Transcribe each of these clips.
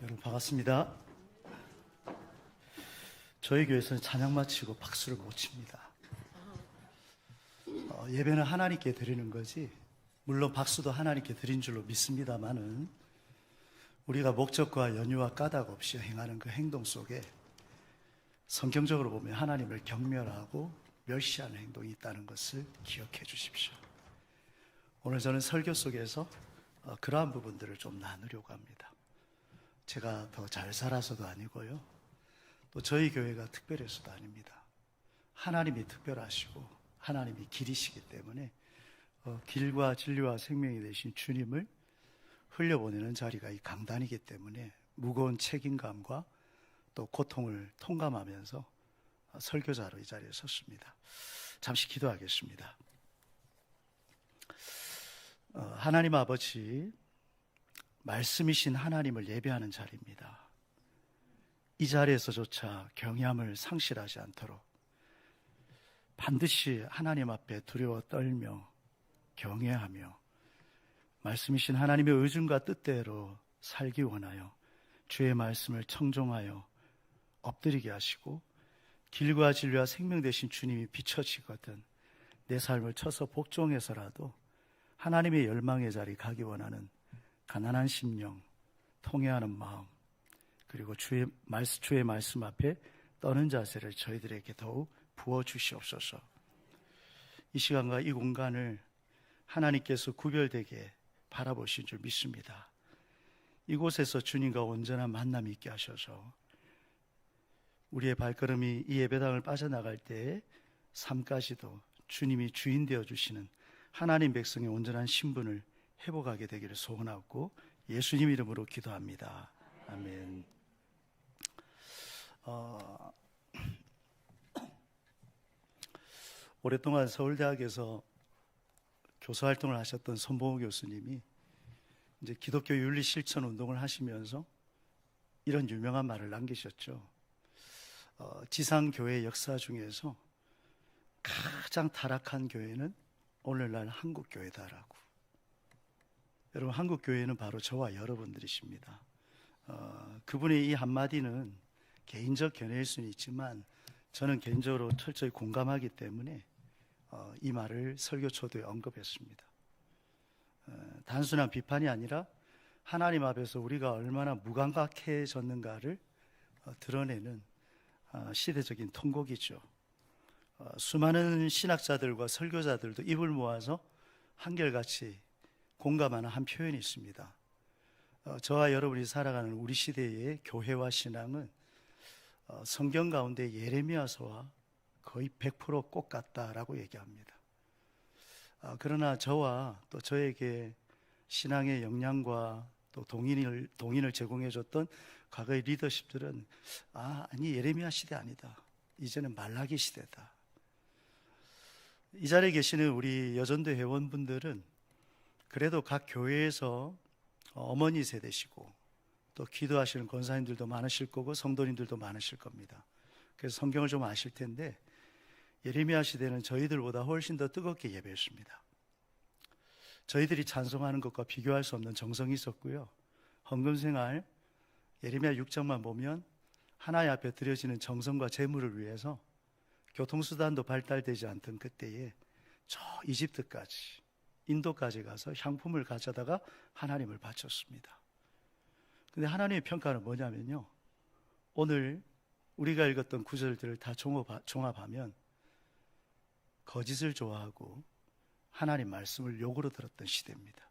여러분 반갑습니다. 저희 교회에서는 찬양 마치고 박수를 못 칩니다. 예배는 하나님께 드리는 거지, 물론 박수도 하나님께 드린 줄로 믿습니다만은 우리가 목적과 연유와 까닭 없이 행하는 그 행동 속에 성경적으로 보면 하나님을 경멸하고 멸시하는 행동이 있다는 것을 기억해 주십시오. 오늘 저는 설교 속에서 그러한 부분들을 좀 나누려고 합니다. 제가 더 잘 살아서도 아니고요, 또 저희 교회가 특별해서도 아닙니다. 하나님이 특별하시고 하나님이 길이시기 때문에 길과 진리와 생명이 되신 주님을 흘려보내는 자리가 이 강단이기 때문에 무거운 책임감과 또 고통을 통감하면서 설교자로 이 자리에 섰습니다. 잠시 기도하겠습니다. 하나님 아버지, 말씀이신 하나님을 예배하는 자리입니다. 이 자리에서조차 경외함을 상실하지 않도록 반드시 하나님 앞에 두려워 떨며 경외하며 말씀이신 하나님의 의중과 뜻대로 살기 원하여 주의 말씀을 청종하여 엎드리게 하시고 길과 진리와 생명 되신 주님이 비춰지거든 내 삶을 쳐서 복종해서라도 하나님의 열망의 자리 가기 원하는 가난한 심령, 통회하는 마음, 그리고 주의 말씀 앞에 떠는 자세를 저희들에게 더욱 부어주시옵소서. 이 시간과 이 공간을 하나님께서 구별되게 바라보신 줄 믿습니다. 이곳에서 주님과 온전한 만남이 있게 하셔서 우리의 발걸음이 이 예배당을 빠져나갈 때의 삶까지도 주님이 주인 되어주시는 하나님 백성의 온전한 신분을 회복하게 되기를 소원하고 예수님 이름으로 기도합니다. 아멘. 오랫동안 서울대학에서 교수 활동을 하셨던 손봉호 교수님이 이제 기독교 윤리 실천 운동을 하시면서 이런 유명한 말을 남기셨죠. 지상교회 역사 중에서 가장 타락한 교회는 오늘날 한국교회다라고. 여러분, 한국교회는 바로 저와 여러분들이십니다. 그분의 이 한마디는 개인적 견해일 수는 있지만 저는 개인적으로 철저히 공감하기 때문에 이 말을 설교 초도에 언급했습니다. 단순한 비판이 아니라 하나님 앞에서 우리가 얼마나 무감각해졌는가를 드러내는 시대적인 통곡이죠. 수많은 신학자들과 설교자들도 입을 모아서 한결같이 공감하는 한 표현이 있습니다. 저와 여러분이 살아가는 우리 시대의 교회와 신앙은 성경 가운데 예레미야서와 거의 100% 똑같다라고 얘기합니다. 그러나 저와 또 저에게 신앙의 역량과 또 동인을 제공해줬던 과거의 리더십들은 아니 예레미야 시대 아니다, 이제는 말라기 시대다. 이 자리에 계시는 우리 여전도 회원분들은 그래도 각 교회에서 어머니 세대시고 또 기도하시는 권사님들도 많으실 거고 성도님들도 많으실 겁니다. 그래서 성경을 좀 아실 텐데 예레미야 시대는 저희들보다 훨씬 더 뜨겁게 예배했습니다. 저희들이 찬송하는 것과 비교할 수 없는 정성이 있었고요. 헌금생활 예레미야 6장만 보면 하나님 앞에 드려지는 정성과 재물을 위해서 교통수단도 발달되지 않던 그때에 저 이집트까지 인도까지 가서 향품을 가져다가 하나님을 바쳤습니다. 근데 하나님의 평가는 뭐냐면요, 오늘 우리가 읽었던 구절들을 다 종합하면 거짓을 좋아하고 하나님 말씀을 욕으로 들었던 시대입니다.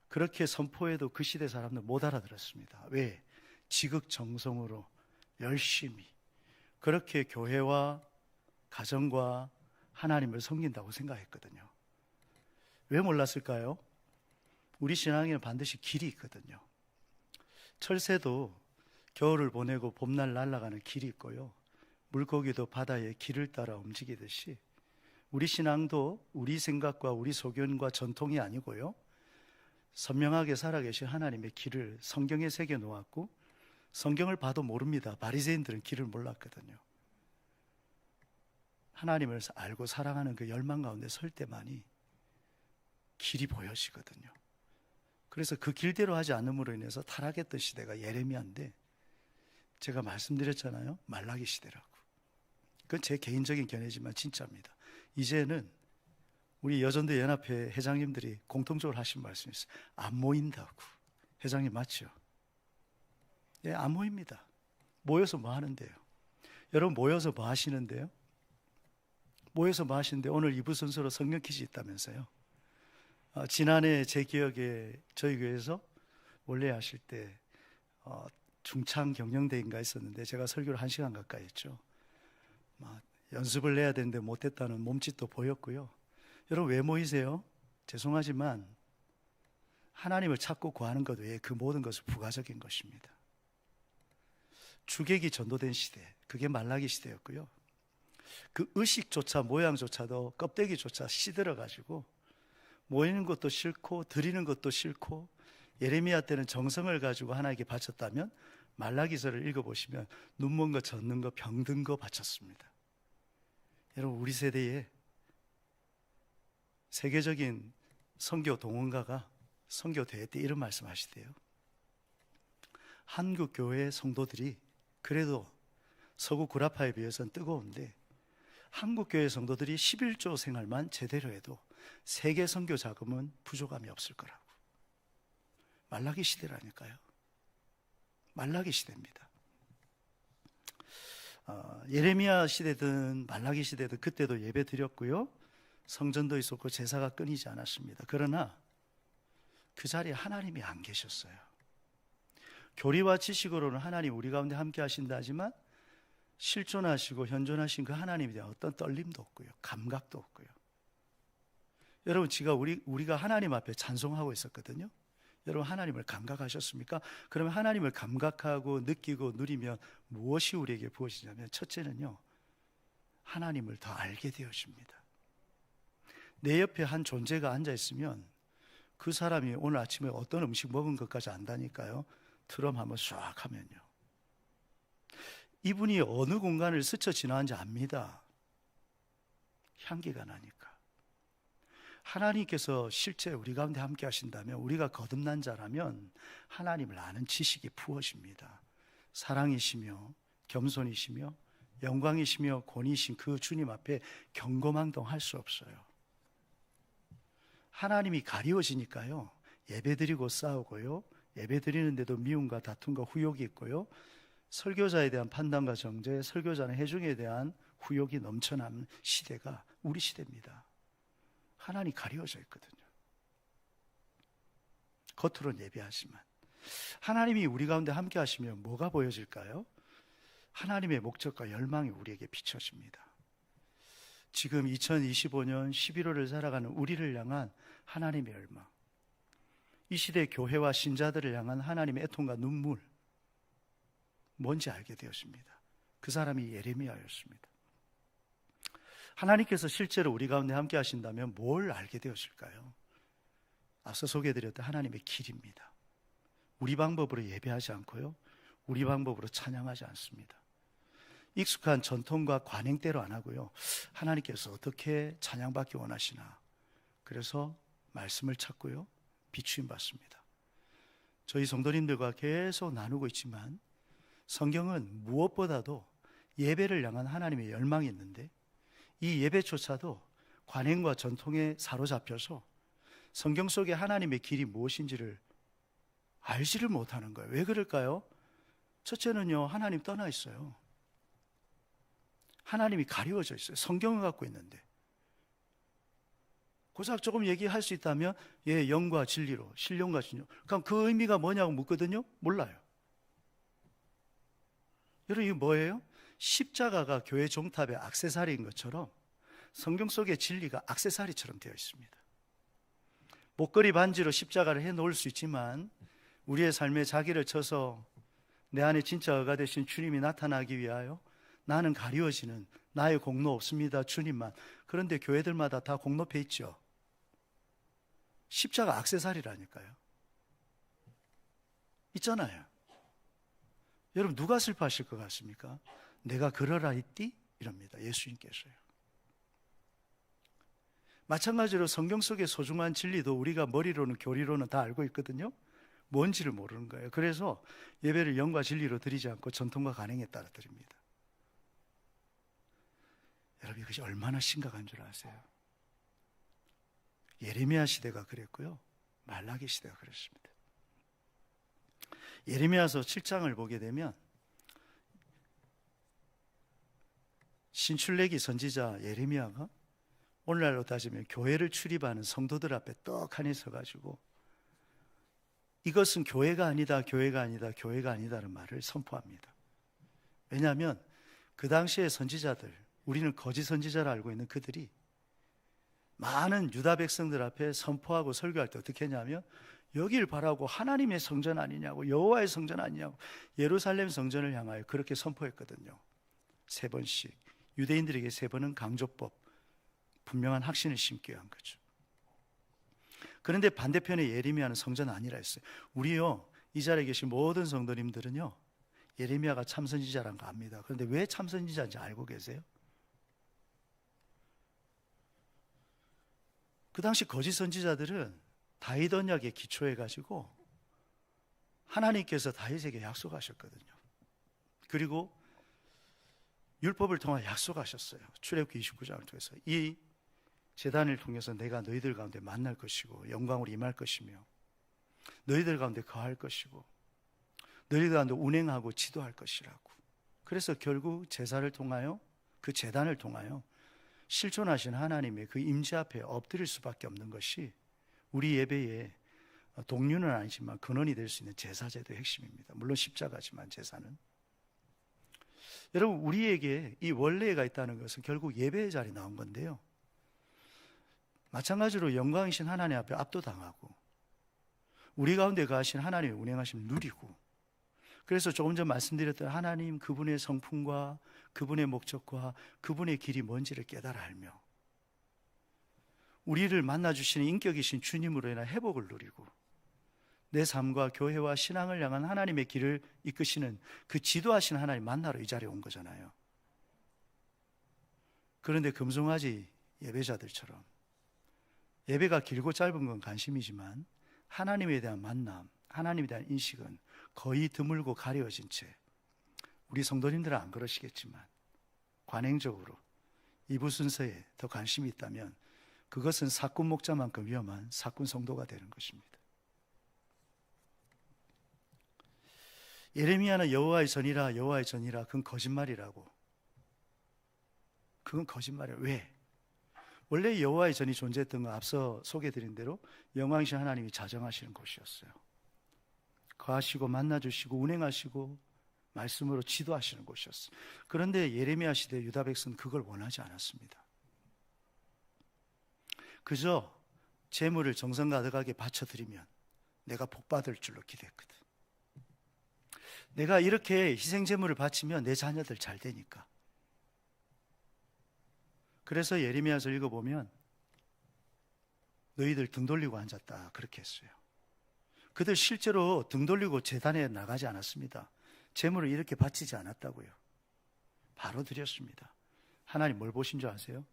그렇게 선포해도 그 시대 사람들 못 알아들었습니다. 왜? 지극정성으로 열심히 그렇게 교회와 가정과 하나님을 섬긴다고 생각했거든요. 왜 몰랐을까요? 우리 신앙에는 반드시 길이 있거든요. 철새도 겨울을 보내고 봄날 날아가는 길이 있고요, 물고기도 바다의 길을 따라 움직이듯이 우리 신앙도 우리 생각과 우리 소견과 전통이 아니고요, 선명하게 살아계신 하나님의 길을 성경에 새겨 놓았고 성경을 봐도 모릅니다. 바리새인들은 길을 몰랐거든요. 하나님을 알고 사랑하는 그 열망 가운데 설 때만이 길이 보여지거든요. 그래서 그 길대로 하지 않음으로 인해서 타락했던 시대가 예레미야인데, 제가 말씀드렸잖아요. 말라기 시대라고. 그건 제 개인적인 견해지만 진짜입니다. 이제는 우리 여전도 연합회 회장님들이 공통적으로 하신 말씀이 있어요. 안 모인다고. 회장님 맞죠? 예, 안 모입니다. 모여서 뭐 하는데요? 여러분 모여서 뭐 하시는데요? 모여서 뭐 하시는데 오늘 2부 순서로 성경 퀴즈 있다면서요? 지난해 제 기억에 저희 교회에서 원래 하실 때 중창 경영대인가 있었는데 제가 설교를 1시간 가까이 했죠. 연습을 내야 되는데 못했다는 몸짓도 보였고요. 여러분 왜 모이세요? 죄송하지만 하나님을 찾고 구하는 것 외에 그 모든 것은 부가적인 것입니다. 주객이 전도된 시대, 그게 말라기 시대였고요. 그 의식조차 모양조차도 껍데기조차 시들어가지고 모이는 것도 싫고 드리는 것도 싫고, 예레미야 때는 정성을 가지고 하나님께 바쳤다면 말라기서를 읽어보시면 눈먼 거 젖는 거 병든 거 바쳤습니다. 여러분 우리 세대에 세계적인 선교 동원가가 선교 대회 때 이런 말씀 하시대요. 한국 교회 성도들이 그래도 서구 구라파에 비해서는 뜨거운데 한국 교회 성도들이 11조 생활만 제대로 해도 세계 선교 자금은 부족함이 없을 거라고. 말라기 시대라니까요. 말라기 시대입니다. 예레미야 시대든 말라기 시대든 그때도 예배 드렸고요. 성전도 있었고 제사가 끊이지 않았습니다. 그러나 그 자리에 하나님이 안 계셨어요. 교리와 지식으로는 하나님 우리 가운데 함께 하신다 하지만 실존하시고 현존하신 그 하나님에 대한 어떤 떨림도 없고요. 감각도 없고요. 여러분 우리가 하나님 앞에 찬송하고 있었거든요. 여러분 하나님을 감각하셨습니까? 그러면 하나님을 감각하고 느끼고 누리면 무엇이 우리에게 부어지냐면, 첫째는요, 하나님을 더 알게 되어집니다. 내 옆에 한 존재가 앉아있으면 그 사람이 오늘 아침에 어떤 음식 먹은 것까지 안다니까요. 트럼 한번 쫙 하면요, 이분이 어느 공간을 스쳐 지나는지 압니다. 향기가 나니까. 하나님께서 실제 우리 가운데 함께 하신다면, 우리가 거듭난 자라면 하나님을 아는 지식이 부어집니다. 사랑이시며 겸손이시며 영광이시며 권위이신 그 주님 앞에 경거망동할 수 없어요. 하나님이 가리워지니까요, 예배드리고 싸우고요, 예배드리는데도 미움과 다툼과 후욕이 있고요, 설교자에 대한 판단과 정죄, 설교자는 회중에 대한 후욕이 넘쳐나는 시대가 우리 시대입니다. 하나님이 가리워져 있거든요. 겉으로는 예배하지만 하나님이 우리 가운데 함께 하시면 뭐가 보여질까요? 하나님의 목적과 열망이 우리에게 비춰집니다. 지금 2025년 11월을 살아가는 우리를 향한 하나님의 열망, 이 시대 교회와 신자들을 향한 하나님의 애통과 눈물, 뭔지 알게 되었습니다. 그 사람이 예레미야였습니다. 하나님께서 실제로 우리 가운데 함께 하신다면 뭘 알게 되었을까요? 앞서 소개해드렸던 하나님의 길입니다. 우리 방법으로 예배하지 않고요, 우리 방법으로 찬양하지 않습니다. 익숙한 전통과 관행대로 안 하고요, 하나님께서 어떻게 찬양받기 원하시나, 그래서 말씀을 찾고요, 비추임 받습니다. 저희 성도님들과 계속 나누고 있지만 성경은 무엇보다도 예배를 향한 하나님의 열망이 있는데, 이 예배조차도 관행과 전통에 사로잡혀서 성경 속에 하나님의 길이 무엇인지를 알지를 못하는 거예요. 왜 그럴까요? 첫째는요, 하나님 떠나 있어요. 하나님이 가리워져 있어요. 성경을 갖고 있는데. 고작 조금 얘기할 수 있다면, 예, 영과 진리로, 신령과 진리로. 그럼 그 의미가 뭐냐고 묻거든요. 몰라요. 여러분, 이게 뭐예요? 십자가가 교회 종탑의 액세서리인 것처럼 성경 속의 진리가 액세서리처럼 되어 있습니다. 목걸이 반지로 십자가를 해놓을 수 있지만 우리의 삶에 자기를 쳐서 내 안에 진짜 의가 되신 주님이 나타나기 위하여 나는 가리워지는, 나의 공로 없습니다, 주님만. 그런데 교회들마다 다 공로패 있죠. 십자가 액세서리라니까요. 있잖아요. 여러분 누가 슬퍼하실 것 같습니까? 내가 그러라 했디? 이럽니다. 예수님께서요. 마찬가지로 성경 속의 소중한 진리도 우리가 머리로는 교리로는 다 알고 있거든요. 뭔지를 모르는 거예요. 그래서 예배를 영과 진리로 드리지 않고 전통과 관행에 따라 드립니다. 여러분, 이것이 얼마나 심각한 줄 아세요? 예레미야 시대가 그랬고요, 말라기 시대가 그랬습니다. 예레미야서 7장을 보게 되면 신출내기 선지자 예레미야가 오늘날로 따지면 교회를 출입하는 성도들 앞에 떡하니 서가지고 이것은 교회가 아니다, 교회가 아니다, 교회가 아니다라는 말을 선포합니다. 왜냐하면 그 당시의 선지자들, 우리는 거짓 선지자를 알고 있는 그들이 많은 유다 백성들 앞에 선포하고 설교할 때 어떻게 했냐면, 여길 바라고 하나님의 성전 아니냐고, 여호와의 성전 아니냐고 예루살렘 성전을 향하여 그렇게 선포했거든요. 3번씩. 유대인들에게 3번은 강조법, 분명한 확신을 심기 위한 거죠. 그런데 반대편에 예레미야는 성전 아니라 했어요. 우리요, 이 자리에 계신 모든 성도님들은요, 예레미야가 참선지자란 거 압니다. 그런데 왜 참선지자인지 알고 계세요? 그 당시 거짓 선지자들은 다윗 언약에 기초해가지고 하나님께서 다윗에게 약속하셨거든요. 그리고 율법을 통해 약속하셨어요. 출애굽기 29장을 통해서 이 제단을 통해서 내가 너희들 가운데 만날 것이고 영광으로 임할 것이며 너희들 가운데 거할 것이고 너희들 가운데 운행하고 지도할 것이라고. 그래서 결국 제사를 통하여, 그 제단을 통하여 실존하신 하나님의 그 임재 앞에 엎드릴 수밖에 없는 것이 우리 예배의 동류는 아니지만 근원이 될 수 있는 제사제도의 핵심입니다. 물론 십자가지만 제사는. 여러분, 우리에게 이 원례가 있다는 것은 결국 예배의 자리에 나온 건데요, 마찬가지로 영광이신 하나님 앞에 압도당하고 우리 가운데 거하신 하나님의 운행하심을 누리고, 그래서 조금 전 말씀드렸던 하나님 그분의 성품과 그분의 목적과 그분의 길이 뭔지를 깨달아 알며 우리를 만나주시는 인격이신 주님으로 인한 회복을 누리고 내 삶과 교회와 신앙을 향한 하나님의 길을 이끄시는 그 지도하시는 하나님 만나러 이 자리에 온 거잖아요. 그런데 금송아지 예배자들처럼 예배가 길고 짧은 건 관심이지만 하나님에 대한 만남, 하나님에 대한 인식은 거의 드물고 가려진 채, 우리 성도님들은 안 그러시겠지만 관행적으로 이부 순서에 더 관심이 있다면 그것은 사꾼 목자만큼 위험한 사꾼 성도가 되는 것입니다. 예레미야는 여호와의 전이라, 여호와의 전이라, 그건 거짓말이라고. 그건 거짓말이에요. 왜? 원래 여호와의 전이 존재했던 건 앞서 소개해드린 대로 영광이신 하나님이 자정하시는 곳이었어요. 거하시고 만나주시고 운행하시고 말씀으로 지도하시는 곳이었어요. 그런데 예레미야 시대 유다 백성은 그걸 원하지 않았습니다. 그저 재물을 정성 가득하게 바쳐드리면 내가 복받을 줄로 기대했거든. 내가 이렇게 희생 제물을 바치면 내 자녀들 잘 되니까. 그래서 예레미야서 읽어보면 너희들 등 돌리고 앉았다 그렇게 했어요. 그들 실제로 등 돌리고 제단에 나가지 않았습니다. 제물을 이렇게 바치지 않았다고요. 바로 드렸습니다. 하나님 뭘 보신 줄 아세요?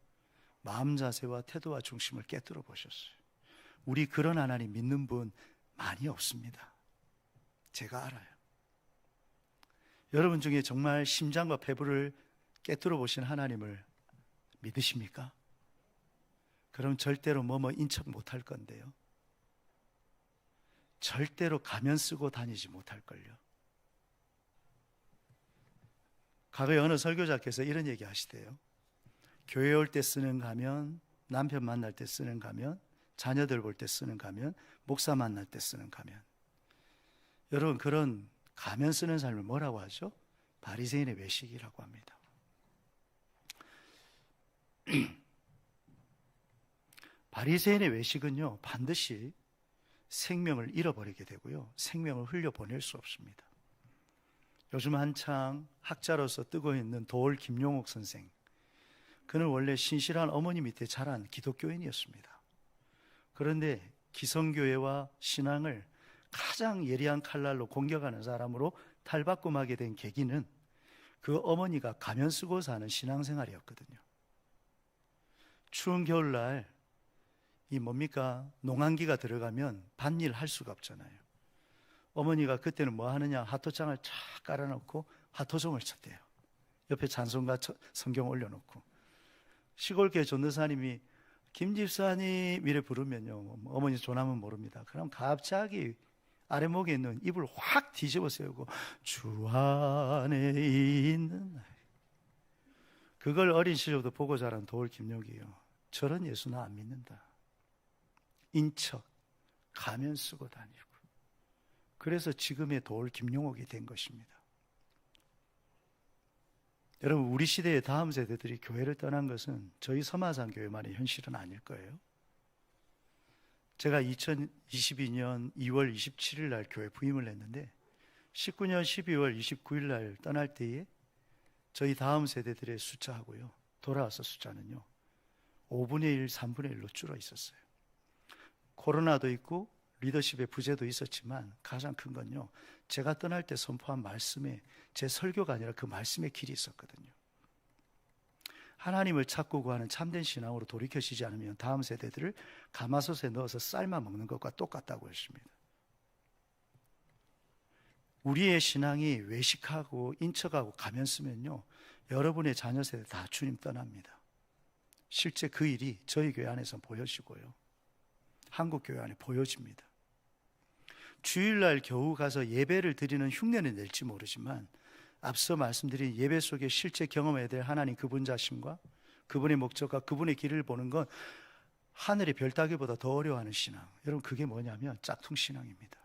마음 자세와 태도와 중심을 깨뜨려 보셨어요. 우리 그런 하나님 믿는 분 많이 없습니다. 제가 알아요. 여러분 중에 정말 심장과 폐부를 깨뜨려 보신 하나님을 믿으십니까? 그럼 절대로 뭐뭐 인척 못할 건데요, 절대로 가면 쓰고 다니지 못할걸요. 과거에 어느 설교자께서 이런 얘기 하시대요. 교회 올 때 쓰는 가면, 남편 만날 때 쓰는 가면, 자녀들 볼 때 쓰는 가면, 목사 만날 때 쓰는 가면. 여러분, 그런 가면 쓰는 삶을 뭐라고 하죠? 바리새인의 외식이라고 합니다. 바리새인의 외식은요, 반드시 생명을 잃어버리게 되고요, 생명을 흘려보낼 수 없습니다. 요즘 한창 학자로서 뜨고 있는 도올 김용옥 선생, 그는 원래 신실한 어머니 밑에 자란 기독교인이었습니다. 그런데 기성교회와 신앙을 가장 예리한 칼날로 공격하는 사람으로 탈바꿈하게 된 계기는 그 어머니가 가면 쓰고 사는 신앙생활이었거든요. 추운 겨울날 이 뭡니까? 농한기가 들어가면 밭일 할 수가 없잖아요. 어머니가 그때는 뭐 하느냐? 하토장을 쫙 깔아놓고 하토종을 쳤대요. 옆에 찬송가 성경 올려놓고. 시골교회 전도사님이 김 집사님 이래 부르면요, 어머니 조남은 모릅니다. 그럼 갑자기 아래목에 있는 이불 확 뒤집어 세우고 주 안에 있는, 그걸 어린 시절부터 보고 자란 도울 김용이요. 저런 예수 나 안 믿는다. 인척, 가면 쓰고 다니고. 그래서 지금의 도울 김용옥이 된 것입니다. 여러분, 우리 시대의 다음 세대들이 교회를 떠난 것은 저희 서마산 교회만의 현실은 아닐 거예요. 제가 2022년 2월 27일 날 교회 부임을 했는데 19년 12월 29일 날 떠날 때에 저희 다음 세대들의 숫자하고요, 돌아와서 숫자는요 5분의 1, 3분의 1로 줄어 있었어요. 코로나도 있고 리더십의 부재도 있었지만 가장 큰 건요, 제가 떠날 때 선포한 말씀에 제 설교가 아니라 그 말씀의 길이 있었거든요. 하나님을 찾고 구하는 참된 신앙으로 돌이켜지지 않으면 다음 세대들을 가마솥에 넣어서 삶아 먹는 것과 똑같다고 했습니다. 우리의 신앙이 외식하고 인척하고 가면 쓰면요, 여러분의 자녀 세대 다 주님 떠납니다. 실제 그 일이 저희 교회 안에서 보여지고요, 한국 교회 안에 보여집니다. 주일날 겨우 가서 예배를 드리는 흉내는 낼지 모르지만 앞서 말씀드린 예배 속에 실제 경험해야 될 하나님 그분 자신과 그분의 목적과 그분의 길을 보는 건 하늘의 별 따기보다 더 어려워하는 신앙. 여러분, 그게 뭐냐면 짝퉁 신앙입니다.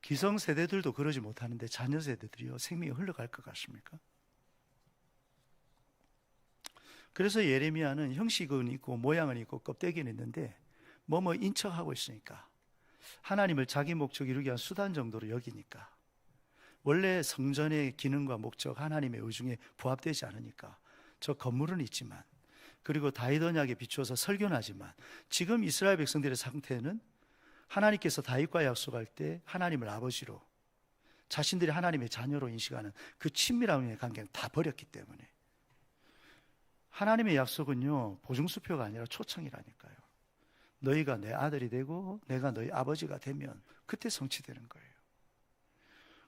기성 세대들도 그러지 못하는데 자녀 세대들이요, 생명이 흘러갈 것 같습니까? 그래서 예레미야는 형식은 있고 모양은 있고 껍데기는 있는데 뭐뭐 인척하고 있으니까, 하나님을 자기 목적 이루기 위한 수단 정도로 여기니까, 원래 성전의 기능과 목적, 하나님의 의중에 부합되지 않으니까 저 건물은 있지만, 그리고 다윗 언약에 비추어서 설교는 하지만, 지금 이스라엘 백성들의 상태는 하나님께서 다윗과 약속할 때 하나님을 아버지로, 자신들이 하나님의 자녀로 인식하는 그 친밀함의 관계는 다 버렸기 때문에, 하나님의 약속은요 보증수표가 아니라 초청이라니까요. 너희가 내 아들이 되고 내가 너희 아버지가 되면 그때 성취되는 거예요.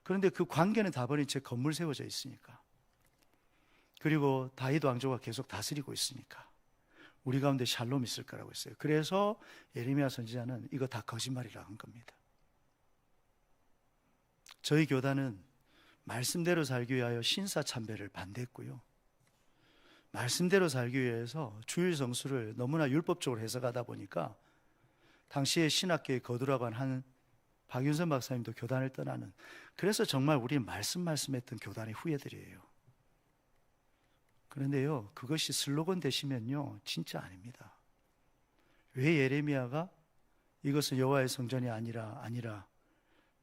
그런데 그 관계는 다 버린 채 건물 세워져 있으니까, 그리고 다윗 왕조가 계속 다스리고 있으니까 우리 가운데 샬롬이 있을 거라고 했어요. 그래서 예레미야 선지자는 이거 다 거짓말이라고 한 겁니다. 저희 교단은 말씀대로 살기 위하여 신사참배를 반대했고요, 말씀대로 살기 위해서 주일 성수를 너무나 율법적으로 해석하다 보니까 당시에 신학계의 거두라고 한 박윤선 박사님도 교단을 떠나는, 그래서 정말 우리는 말씀했던 교단의 후예들이에요. 그런데요, 그것이 슬로건 되시면요 진짜 아닙니다. 왜 예레미야가 이것은 여호와의 성전이 아니라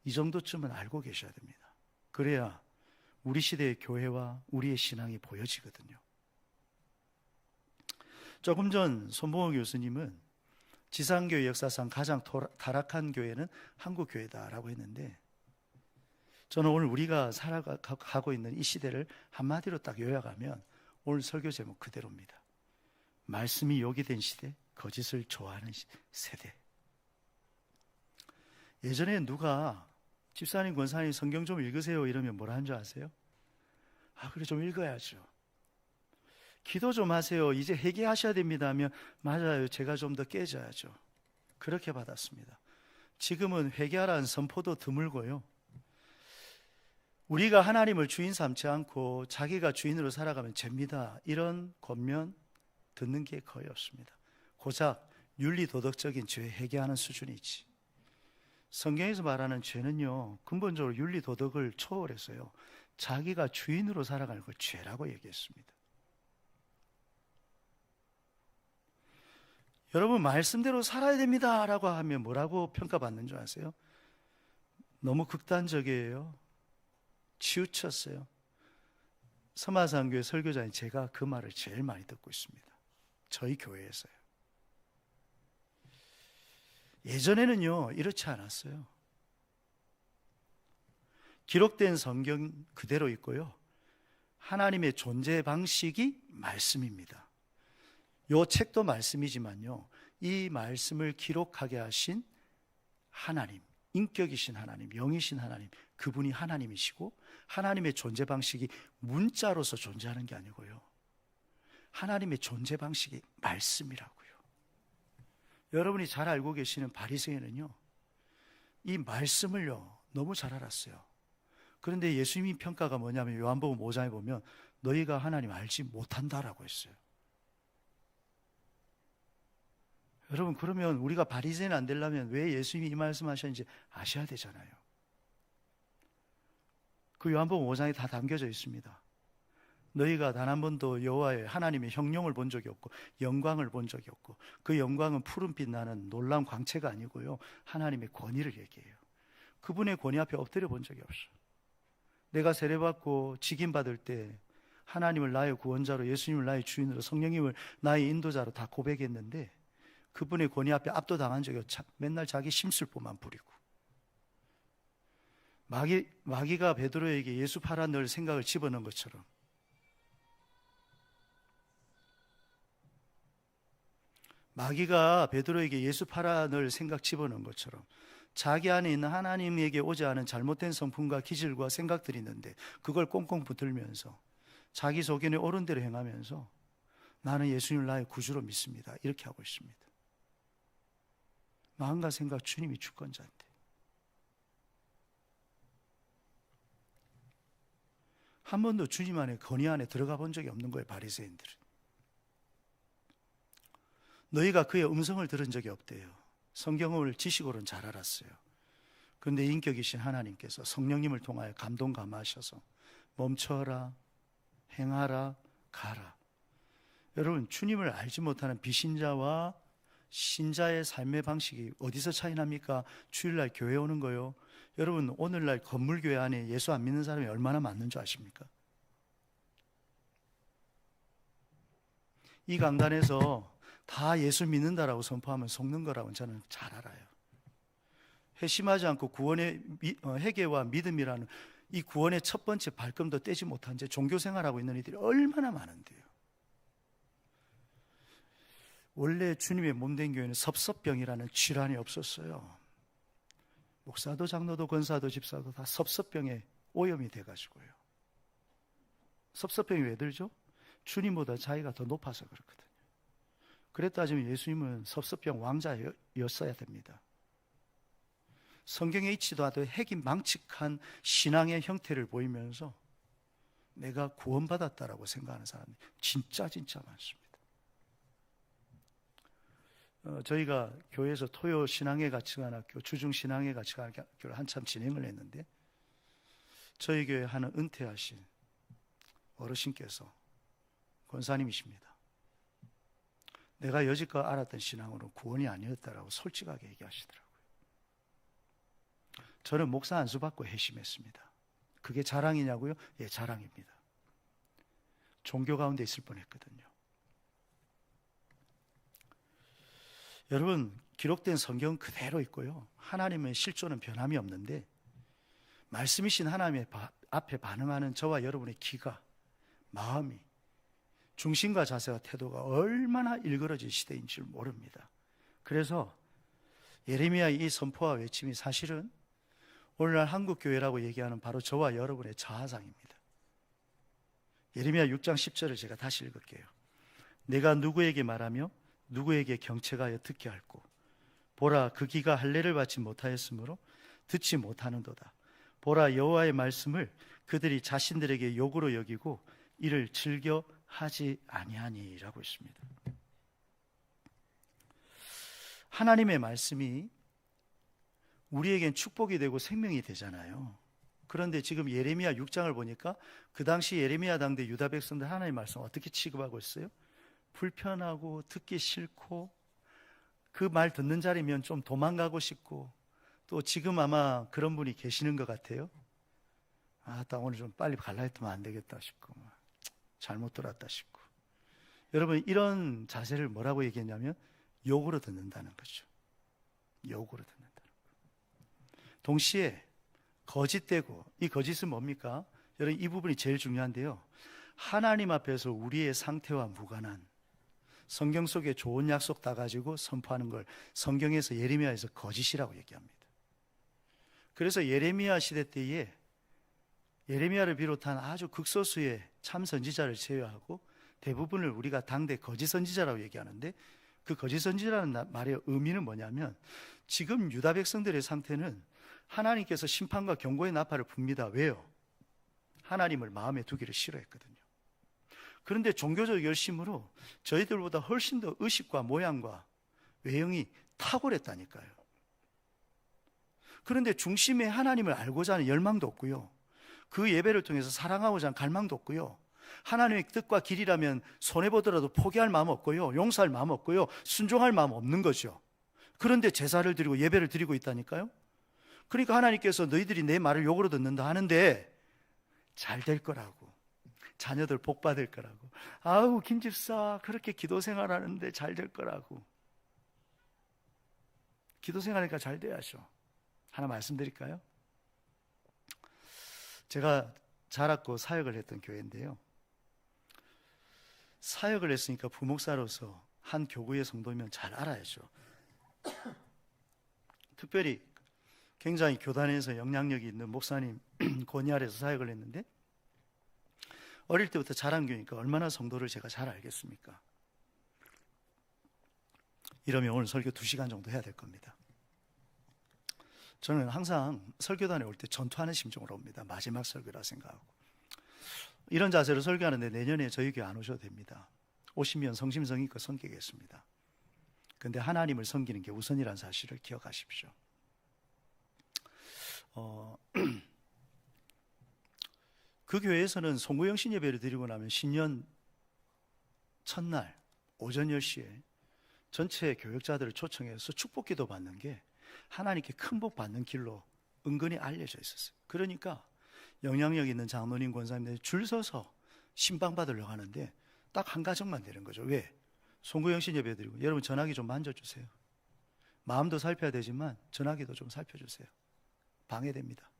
이 정도쯤은 알고 계셔야 됩니다. 그래야 우리 시대의 교회와 우리의 신앙이 보여지거든요. 조금 전 손봉호 교수님은 지상교회 역사상 가장 타락한 교회는 한국교회다라고 했는데, 저는 오늘 우리가 살아가고 있는 이 시대를 한마디로 딱 요약하면 오늘 설교 제목 그대로입니다. 말씀이 욕이 된 시대, 거짓을 좋아하는 세대. 예전에 누가 집사님, 권사님 성경 좀 읽으세요 이러면 뭐라 하는 줄 아세요? 그래 좀 읽어야죠. 기도 좀 하세요. 이제 회개하셔야 됩니다 하면 맞아요. 제가 좀 더 깨져야죠. 그렇게 받았습니다. 지금은 회개하라는 선포도 드물고요, 우리가 하나님을 주인 삼지 않고 자기가 주인으로 살아가면 죄입니다, 이런 권면 듣는 게 거의 없습니다. 고작 윤리도덕적인 죄에 회개하는 수준이지, 성경에서 말하는 죄는요 근본적으로 윤리도덕을 초월해서요 자기가 주인으로 살아가는 걸 죄라고 얘기했습니다. 여러분, 말씀대로 살아야 됩니다 라고 하면 뭐라고 평가받는 줄 아세요? 너무 극단적이에요. 치우쳤어요. 서마산교회 설교자인 제가 그 말을 제일 많이 듣고 있습니다. 저희 교회에서요. 예전에는요 이렇지 않았어요. 기록된 성경 그대로 있고요, 하나님의 존재 방식이 말씀입니다. 요 책도 말씀이지만요, 이 말씀을 기록하게 하신 하나님, 인격이신 하나님, 영이신 하나님, 그분이 하나님이시고 하나님의 존재 방식이 문자로서 존재하는 게 아니고요, 하나님의 존재 방식이 말씀이라고요. 여러분이 잘 알고 계시는 바리새인은요, 이 말씀을요 너무 잘 알았어요. 그런데 예수님이 평가가 뭐냐면 요한복음 5장에 보면 너희가 하나님 알지 못한다라고 했어요. 여러분, 그러면 우리가 바리새인 안 되려면 왜 예수님이 이 말씀하셨는지 아셔야 되잖아요. 그 요한복음 5장에 다 담겨져 있습니다. 너희가 단 한 번도 여호와의 하나님의 형용을 본 적이 없고 영광을 본 적이 없고, 그 영광은 푸른빛 나는 놀라운 광채가 아니고요, 하나님의 권위를 얘기해요. 그분의 권위 앞에 엎드려 본 적이 없어요. 내가 세례받고 직임받을 때 하나님을 나의 구원자로, 예수님을 나의 주인으로, 성령님을 나의 인도자로 다 고백했는데 그분의 권위 앞에 압도당한 적이 없어요. 맨날 자기 심술보만 부리고. 마귀가 베드로에게 예수 팔아 넣을 생각을 집어넣은 것처럼, 마귀가 베드로에게 예수 팔아 넣을 생각 집어넣은 것처럼 자기 안에 있는 하나님에게 오지 않은 잘못된 성품과 기질과 생각들이 있는데 그걸 꽁꽁 붙들면서 자기 소견에 옳은 대로 행하면서 나는 예수님을 나의 구주로 믿습니다, 이렇게 하고 있습니다. 마음과 생각 주님이 주권자인데 한 번도 주님 안에, 권위 안에 들어가 본 적이 없는 거예요. 바리새인들은. 너희가 그의 음성을 들은 적이 없대요. 성경을 지식으로는 잘 알았어요. 그런데 인격이신 하나님께서 성령님을 통하여 감동 감하셔서 멈춰라, 행하라, 가라. 여러분, 주님을 알지 못하는 비신자와 신자의 삶의 방식이 어디서 차이 납니까? 주일날 교회 오는 거요. 여러분, 오늘날 건물교회 안에 예수 안 믿는 사람이 얼마나 많은 줄 아십니까? 이 강단에서 다 예수 믿는다라고 선포하면 속는 거라고는 저는 잘 알아요. 회심하지 않고 구원의 회개와 믿음이라는 이 구원의 첫 번째 발걸음도 떼지 못한 채 종교생활하고 있는 이들이 얼마나 많은데요. 원래 주님의 몸된 교회는 섭섭병이라는 질환이 없었어요. 목사도 장로도 권사도 집사도 다 섭섭병에 오염이 돼가지고요. 섭섭병이 왜 들죠? 주님보다 자기가 더 높아서 그렇거든요. 그랬다 하면 예수님은 섭섭병 왕자였어야 됩니다. 성경에 있지도 않던 해기망측한 신앙의 형태를 보이면서 내가 구원받았다라고 생각하는 사람이 진짜 많습니다. 저희가 교회에서 토요 신앙의 가치관 학교, 주중 신앙의 가치관 학교를 한참 진행을 했는데 저희 교회 하는 은퇴하신 어르신께서 권사님이십니다. 내가 여지껏 알았던 신앙으로 구원이 아니었다라고 솔직하게 얘기하시더라고요. 저는 목사 안수 받고 회심했습니다. 그게 자랑이냐고요? 예, 자랑입니다. 종교 가운데 있을 뻔했거든요. 여러분, 기록된 성경 그대로 있고요, 하나님의 실존은 변함이 없는데 말씀이신 하나님의 앞에 반응하는 저와 여러분의 기가, 마음이, 중심과 자세와 태도가 얼마나 일그러진 시대인 줄 모릅니다. 그래서 예레미야의 이 선포와 외침이 사실은 오늘날 한국교회라고 얘기하는 바로 저와 여러분의 자아상입니다. 예레미야 6장 10절을 제가 다시 읽을게요. 내가 누구에게 말하며 누구에게 경책하여 듣게 할꼬. 보라, 그 귀가 할례를 받지 못하였으므로 듣지 못하는도다. 보라, 여호와의 말씀을 그들이 자신들에게 욕으로 여기고 이를 즐겨 하지 아니하니라고 있습니다. 하나님의 말씀이 우리에겐 축복이 되고 생명이 되잖아요. 그런데 지금 예레미야 6장을 보니까 그 당시 예레미야 당대 유다 백성들 하나님의 말씀을 어떻게 취급하고 있어요? 불편하고 듣기 싫고 그 말 듣는 자리면 좀 도망가고 싶고, 또 지금 아마 그런 분이 계시는 것 같아요. 나 오늘 좀 빨리 갈라 했으면 안 되겠다 싶고, 잘못 들었다 싶고. 여러분, 이런 자세를 뭐라고 얘기했냐면 욕으로 듣는다는 거죠. 욕으로 듣는다는 거. 동시에 거짓되고, 이 거짓은 뭡니까? 여러분, 이 부분이 제일 중요한데요, 하나님 앞에서 우리의 상태와 무관한 성경 속에 좋은 약속 다 가지고 선포하는 걸 성경에서 예레미야에서 거짓이라고 얘기합니다. 그래서 예레미야 시대 때에 예레미야를 비롯한 아주 극소수의 참 선지자를 제외하고 대부분을 우리가 당대 거짓 선지자라고 얘기하는데, 그 거짓 선지자라는 말의 의미는 뭐냐면, 지금 유다 백성들의 상태는 하나님께서 심판과 경고의 나팔을 붑니다. 왜요? 하나님을 마음에 두기를 싫어했거든요. 그런데 종교적 열심으로 저희들보다 훨씬 더 의식과 모양과 외형이 탁월했다니까요. 그런데 중심에 하나님을 알고자 하는 열망도 없고요, 그 예배를 통해서 사랑하고자 하는 갈망도 없고요, 하나님의 뜻과 길이라면 손해보더라도 포기할 마음 없고요, 용서할 마음 없고요, 순종할 마음 없는 거죠. 그런데 제사를 드리고 예배를 드리고 있다니까요. 그러니까 하나님께서 너희들이 내 말을 욕으로 듣는다 하는데 잘 될 거라고, 자녀들 복 받을 거라고, 아우 김 집사 그렇게 기도 생활하는데 잘 될 거라고. 기도 생활하니까 잘 돼야죠. 하나 말씀드릴까요? 제가 자랐고 사역을 했던 교회인데요, 사역을 했으니까 부목사로서 한 교구의 성도면 잘 알아야죠. 특별히 굉장히 교단에서 영향력이 있는 목사님 권위 아래서 사역을 했는데, 어릴 때부터 자란 교회니까 얼마나 성도를 제가 잘 알겠습니까? 이러면 오늘 설교 2시간 정도 해야 될 겁니다. 저는 항상 설교단에 올 때 전투하는 심정으로 옵니다. 마지막 설교라 생각하고. 이런 자세로 설교하는데 내년에 저희 교회 안 오셔도 됩니다. 오시면 성심성의껏 섬기겠습니다. 근데 하나님을 섬기는 게 우선이라는 사실을 기억하십시오. 그 교회에서는 송구영신 예배를 드리고 나면 신년 첫날 오전 10시에 전체 교역자들을 초청해서 축복기도 받는 게 하나님께 큰 복 받는 길로 은근히 알려져 있었어요. 그러니까 영향력 있는 장로님, 권사님들이 줄 서서 신방 받으려고 하는데 딱 한 가정만 되는 거죠. 왜? 송구영신 예배 드리고, 여러분 전화기 좀 만져주세요. 마음도 살펴야 되지만 전화기도 좀 살펴주세요. 방해됩니다.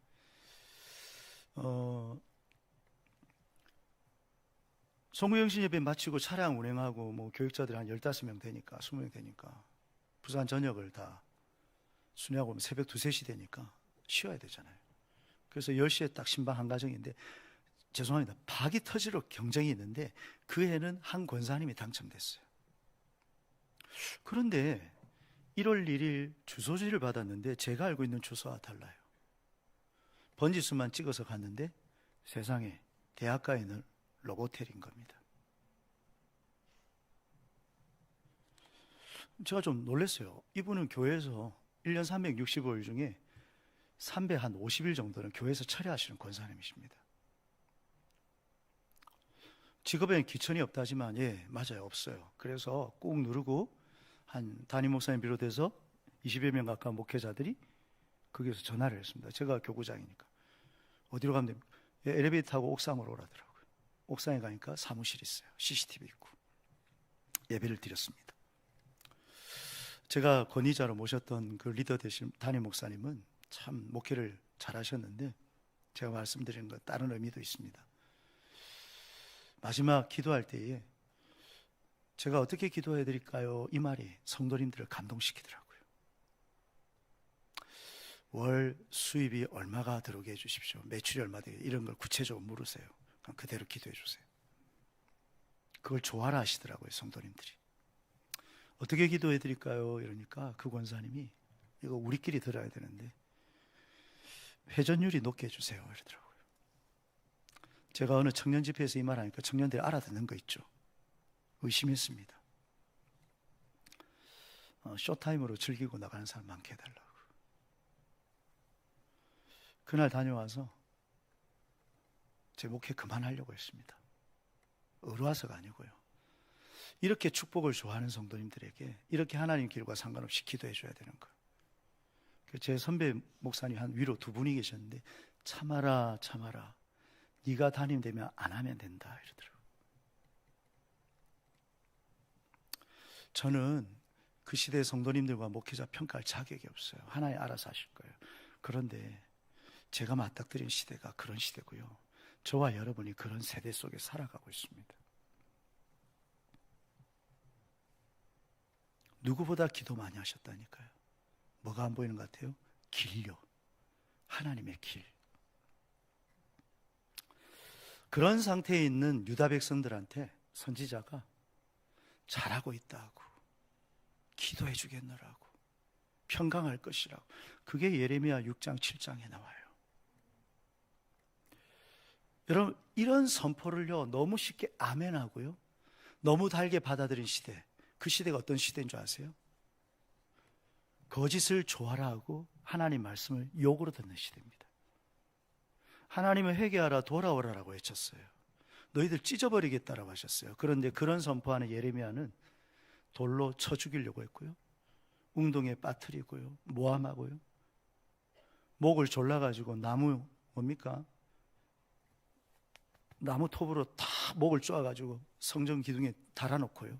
송구영신 예배 마치고 차량 운행하고 뭐 교육자들이 한 15명 되니까 20명 되니까 부산 전역을 다 순회하고 오면 새벽 2, 3시 되니까 쉬어야 되잖아요. 그래서 10시에 딱 신방 한 가정인데, 죄송합니다, 박이 터지도록 경쟁이 있는데 그 해는 한 권사님이 당첨됐어요. 그런데 1월 1일 주소지를 받았는데 제가 알고 있는 주소와 달라요. 번지수만 찍어서 갔는데 세상에 대학가에 있는 로보텔인 겁니다. 제가 좀 놀랐어요. 이분은 교회에서 1년 365일 중에 350일 정도는 교회에서 처리하시는 권사님이십니다. 직업에는 기천이 없다지만, 예, 맞아요, 없어요. 그래서 꾹 누르고 한 담임 목사님 비롯해서 20여 명 가까운 목회자들이 거기에서 전화를 했습니다. 제가 교구장이니까. 어디로 가면 됩니까? 예, 엘리베이터 타고 옥상으로 오라더라고요. 옥상에 가니까 사무실이 있어요. CCTV 있고. 예배를 드렸습니다. 제가 권위자로 모셨던 그 리더 되신 담임 목사님은 참 목회를 잘하셨는데, 제가 말씀드린 것 다른 의미도 있습니다. 마지막 기도할 때에 제가 어떻게 기도해 드릴까요? 이 말이 성도님들을 감동시키더라고요. 월 수입이 얼마가 들어오게 해주십시오. 매출이 얼마 되게, 이런 걸 구체적으로 물으세요. 그냥 그대로 기도해 주세요. 그걸 좋아라 하시더라고요, 성도님들이. 어떻게 기도해 드릴까요? 이러니까 그 권사님이, 이거 우리끼리 들어야 되는데 회전율이 높게 해주세요 이러더라고요. 제가 어느 청년 집회에서 이 말 하니까 청년들이 알아듣는 거 있죠. 의심했습니다. 쇼타임으로 즐기고 나가는 사람 많게 해달라고. 그날 다녀와서 제 목회 그만하려고 했습니다. 의로와서가 아니고요. 이렇게 축복을 좋아하는 성도님들에게 이렇게 하나님 길과 상관없이 기도해 줘야 되는 거예요. 제 선배 목사님 한 위로 2분이 계셨는데, 참아라 참아라, 네가 담임 되면 안 하면 된다 이러더라고요. 저는 그 시대의 성도님들과 목회자 평가할 자격이 없어요. 하나님 알아서 하실 거예요. 그런데 제가 맞닥뜨린 시대가 그런 시대고요, 저와 여러분이 그런 세대 속에 살아가고 있습니다. 누구보다 기도 많이 하셨다니까요. 뭐가 안 보이는 것 같아요? 길요. 하나님의 길. 그런 상태에 있는 유다 백성들한테 선지자가 잘하고 있다고, 기도해 주겠노라고, 평강할 것이라고. 그게 예레미야 6장 7장에 나와요. 여러분, 이런 선포를요 너무 쉽게 아멘하고요 너무 달게 받아들인 시대, 그 시대가 어떤 시대인 줄 아세요? 거짓을 좋아라 하고 하나님 말씀을 욕으로 듣는 시대입니다. 하나님은 회개하라 돌아오라라고 외쳤어요. 너희들 찢어버리겠다라고 하셨어요. 그런데 그런 선포하는 예레미야는 돌로 쳐 죽이려고 했고요, 웅동에 빠뜨리고요, 모함하고요, 목을 졸라가지고 나무 뭡니까? 나무 톱으로 다 목을 쪼아가지고 성전 기둥에 달아놓고요.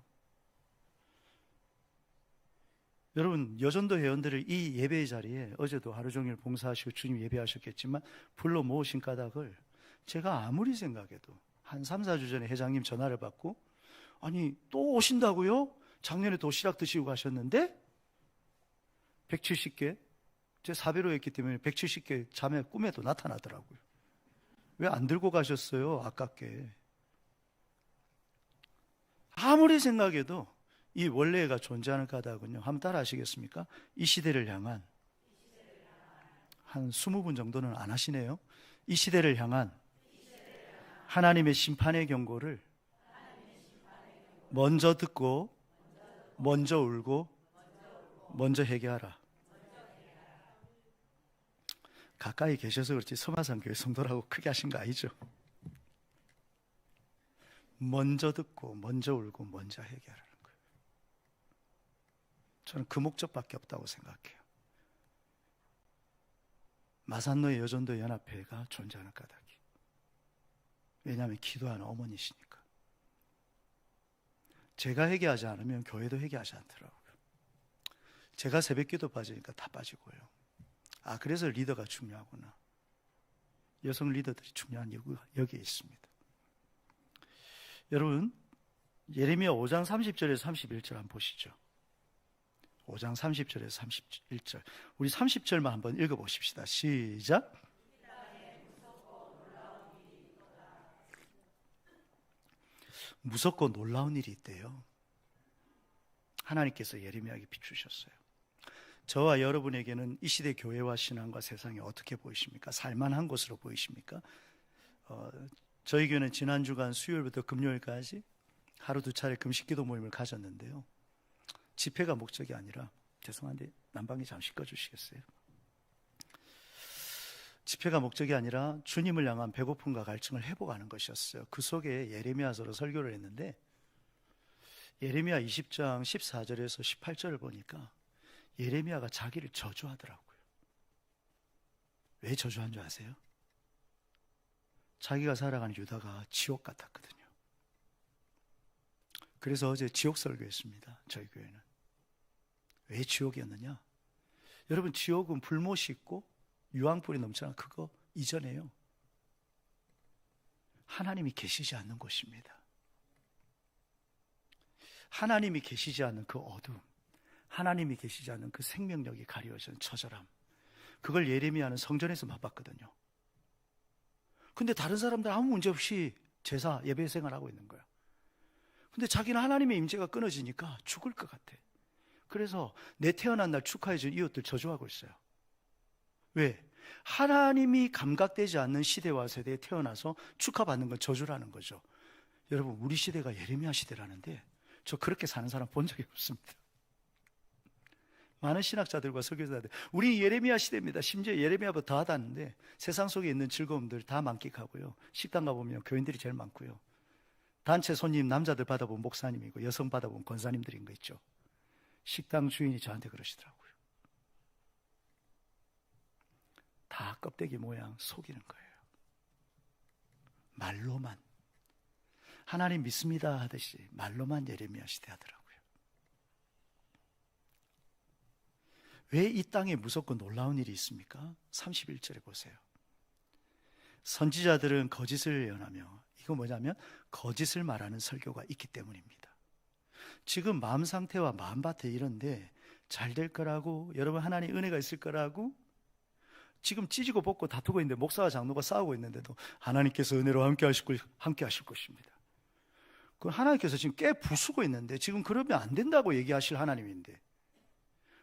여러분, 여전도 회원들을 이 예배의 자리에 어제도 하루 종일 봉사하시고 주님 예배하셨겠지만 불러 모으신 까닭을 제가 아무리 생각해도 한 3, 4주 전에 회장님 전화를 받고, 아니 또 오신다고요? 작년에 도시락 드시고 가셨는데 170개, 제 사배로 했기 때문에 170개 잠에 꿈에도 나타나더라고요. 왜 안 들고 가셨어요? 아깝게. 아무리 생각해도 이 원래가 존재하는 까닭은요, 한번 따라 하시겠습니까? 이 시대를 향한, 한 20분 정도는 안 하시네요. 이 시대를 향한 하나님의 심판의 경고를 먼저 듣고 먼저 울고 먼저 회개하라. 가까이 계셔서 그렇지 서마산 교회 성도라고 크게 하신 거 아니죠? 먼저 듣고 먼저 울고 먼저 회개하라는 거예요. 저는 그 목적밖에 없다고 생각해요. 마산노의 여전도 연합회가 존재하는 까닭이. 왜냐하면 기도하는 어머니시니까. 제가 회개하지 않으면 교회도 회개하지 않더라고요. 제가 새벽기도 빠지니까 다 빠지고요. 아, 그래서 리더가 중요하구나. 여성 리더들이 중요한 이유가 여기에 있습니다. 여러분, 예레미야 5장 30절에서 31절 한번 보시죠. 5장 30절에서 31절. 우리 30절만 한번 읽어보십시다. 시작. 무섭고 놀라운 일이 있대요. 하나님께서 예레미야에게 비추셨어요. 저와 여러분에게는 이 시대 교회와 신앙과 세상이 어떻게 보이십니까? 살만한 곳으로 보이십니까? 저희 교회는 지난 주간 수요일부터 금요일까지 하루 2차례 금식기도 모임을 가졌는데요, 집회가 목적이 아니라, 죄송한데 난방기 잠시 꺼주시겠어요? 집회가 목적이 아니라 주님을 향한 배고픔과 갈증을 회복하는 것이었어요. 그 속에 예레미야서로 설교를 했는데, 예레미야 20장 14절에서 18절을 보니까 예레미야가 자기를 저주하더라고요. 왜 저주한 줄 아세요? 자기가 살아가는 유다가 지옥 같았거든요. 그래서 어제 지옥 설교했습니다. 저희 교회는. 왜 지옥이었느냐? 여러분, 지옥은 불못이 있고 유황불이 넘쳐나, 그거 이전에요, 하나님이 계시지 않는 곳입니다. 하나님이 계시지 않는 그 어둠, 하나님이 계시지 않는 그 생명력이 가려진 처절함, 그걸 예레미야는 성전에서 맛봤거든요. 근데 다른 사람들 아무 문제 없이 제사 예배 생활하고 있는 거야. 근데 자기는 하나님의 임재가 끊어지니까 죽을 것 같아. 그래서 내 태어난 날 축하해준 이웃들 저주하고 있어요. 왜? 하나님이 감각되지 않는 시대와 세대에 태어나서 축하받는 건 저주라는 거죠. 여러분, 우리 시대가 예레미야 시대라는데 저 그렇게 사는 사람 본 적이 없습니다. 많은 신학자들과 설교자들, 우리 예레미야 시대입니다. 심지어 예레미야보다 더 하다는데 세상 속에 있는 즐거움들 다 만끽하고요, 식당 가보면 교인들이 제일 많고요, 단체 손님 남자들 받아보면 목사님이고 여성 받아보면 권사님들인 거 있죠. 식당 주인이 저한테 그러시더라고요. 다 껍데기 모양 속이는 거예요. 말로만, 하나님 믿습니다 하듯이 말로만 예레미야 시대 하더라고요. 왜 이 땅에 무섭고 놀라운 일이 있습니까? 31절에 보세요. 선지자들은 거짓을 예언하며, 이거 뭐냐면 거짓을 말하는 설교가 있기 때문입니다. 지금 마음 상태와 마음밭에 이런데 잘 될 거라고, 여러분 하나님 은혜가 있을 거라고 지금 찢고 벗고 다투고 있는데, 목사와 장로가 싸우고 있는데도 하나님께서 은혜로 함께 하실 것입니다. 그 하나님께서 지금 깨 부수고 있는데 지금 그러면 안 된다고 얘기하실 하나님인데,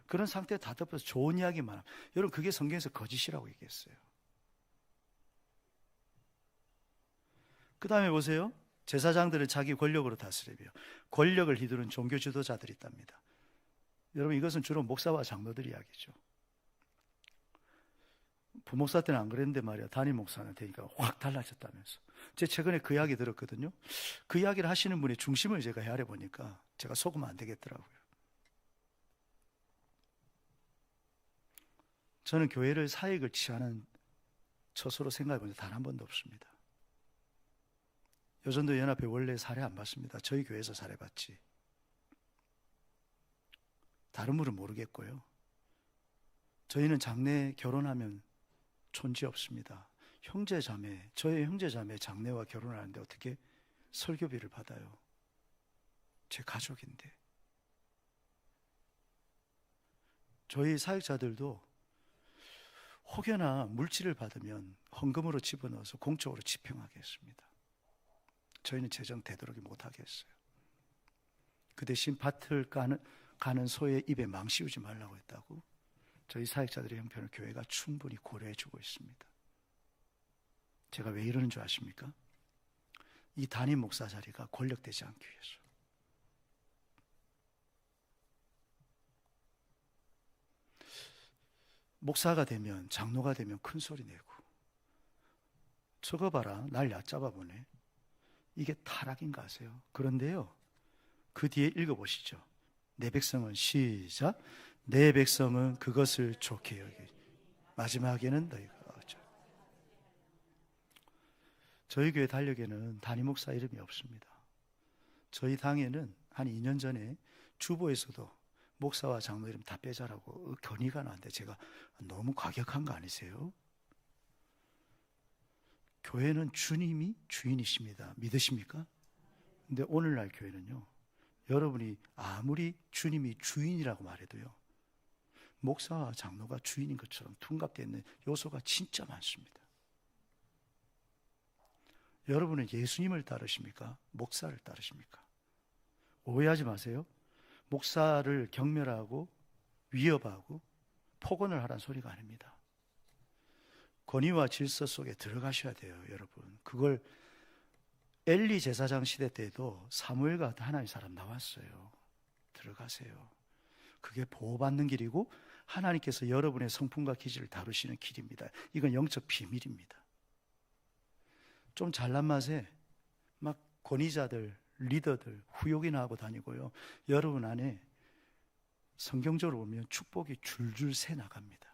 그런 상태에 다듬어서 좋은 이야기만 하면, 여러분 그게 성경에서 거짓이라고 얘기했어요. 그 다음에 보세요. 제사장들은 자기 권력으로 다스리며 권력을 휘두른 종교 지도자들이 있답니다. 여러분 이것은 주로 목사와 장로들 이야기죠. 부목사 때는 안 그랬는데 말이야, 담임 목사는 되니까 확 달라졌다면서. 제가 최근에 그 이야기 들었거든요. 그 이야기를 하시는 분의 중심을 제가 헤아려 보니까 제가 속으면 안 되겠더라고요. 저는 교회를 사익을 취하는 처소로 생각해 본 적 단 한 번도 없습니다. 여전도 연합회 원래 사례 안 받습니다. 저희 교회에서 사례 받지. 다른 분은 모르겠고요. 저희는 장래 결혼하면 촌지 없습니다. 형제자매, 저의 형제자매 장래와 결혼하는데 어떻게 설교비를 받아요? 제 가족인데. 저희 사역자들도 혹여나 물질을 받으면 헌금으로 집어넣어서 공적으로 집행하게 했습니다. 저희는 재정 되도록이 못하게 했어요. 그 대신 밭을 가는 소의 입에 망 씌우지 말라고 했다고 저희 사역자들의 형편을 교회가 충분히 고려해 주고 있습니다. 제가 왜 이러는 줄 아십니까? 이 담임 목사 자리가 권력되지 않기 위해서. 목사가 되면, 장로가 되면 큰 소리 내고, 저거 봐라 날 얕잡아 보네. 이게 타락인가 아세요? 그런데요, 그 뒤에 읽어보시죠. 내 백성은, 시작, 내 백성은 그것을 좋게 여기. 마지막에는 너희가 어쩌. 저희 교회 달력에는 담임 목사 이름이 없습니다. 저희 당에는 한 2년 전에 주보에서도 목사와 장로 이름 다 빼자라고 건의가 나왔는데, 제가 너무 과격한 거 아니세요? 교회는 주님이 주인이십니다. 믿으십니까? 근데 오늘날 교회는요, 여러분이 아무리 주님이 주인이라고 말해도요, 목사와 장로가 주인인 것처럼 둔갑되어 있는 요소가 진짜 많습니다. 여러분은 예수님을 따르십니까? 목사를 따르십니까? 오해하지 마세요. 목사를 경멸하고 위협하고 폭언을 하라는 소리가 아닙니다. 권위와 질서 속에 들어가셔야 돼요, 여러분. 그걸 엘리 제사장 시대 때도 사무엘과 같은 하나님의 사람 나왔어요. 들어가세요. 그게 보호받는 길이고 하나님께서 여러분의 성품과 기질을 다루시는 길입니다. 이건 영적 비밀입니다. 좀 잘난 맛에 막 권위자들, 리더들 후욕이나 하고 다니고요, 여러분 안에 성경적으로 보면 축복이 줄줄 새 나갑니다.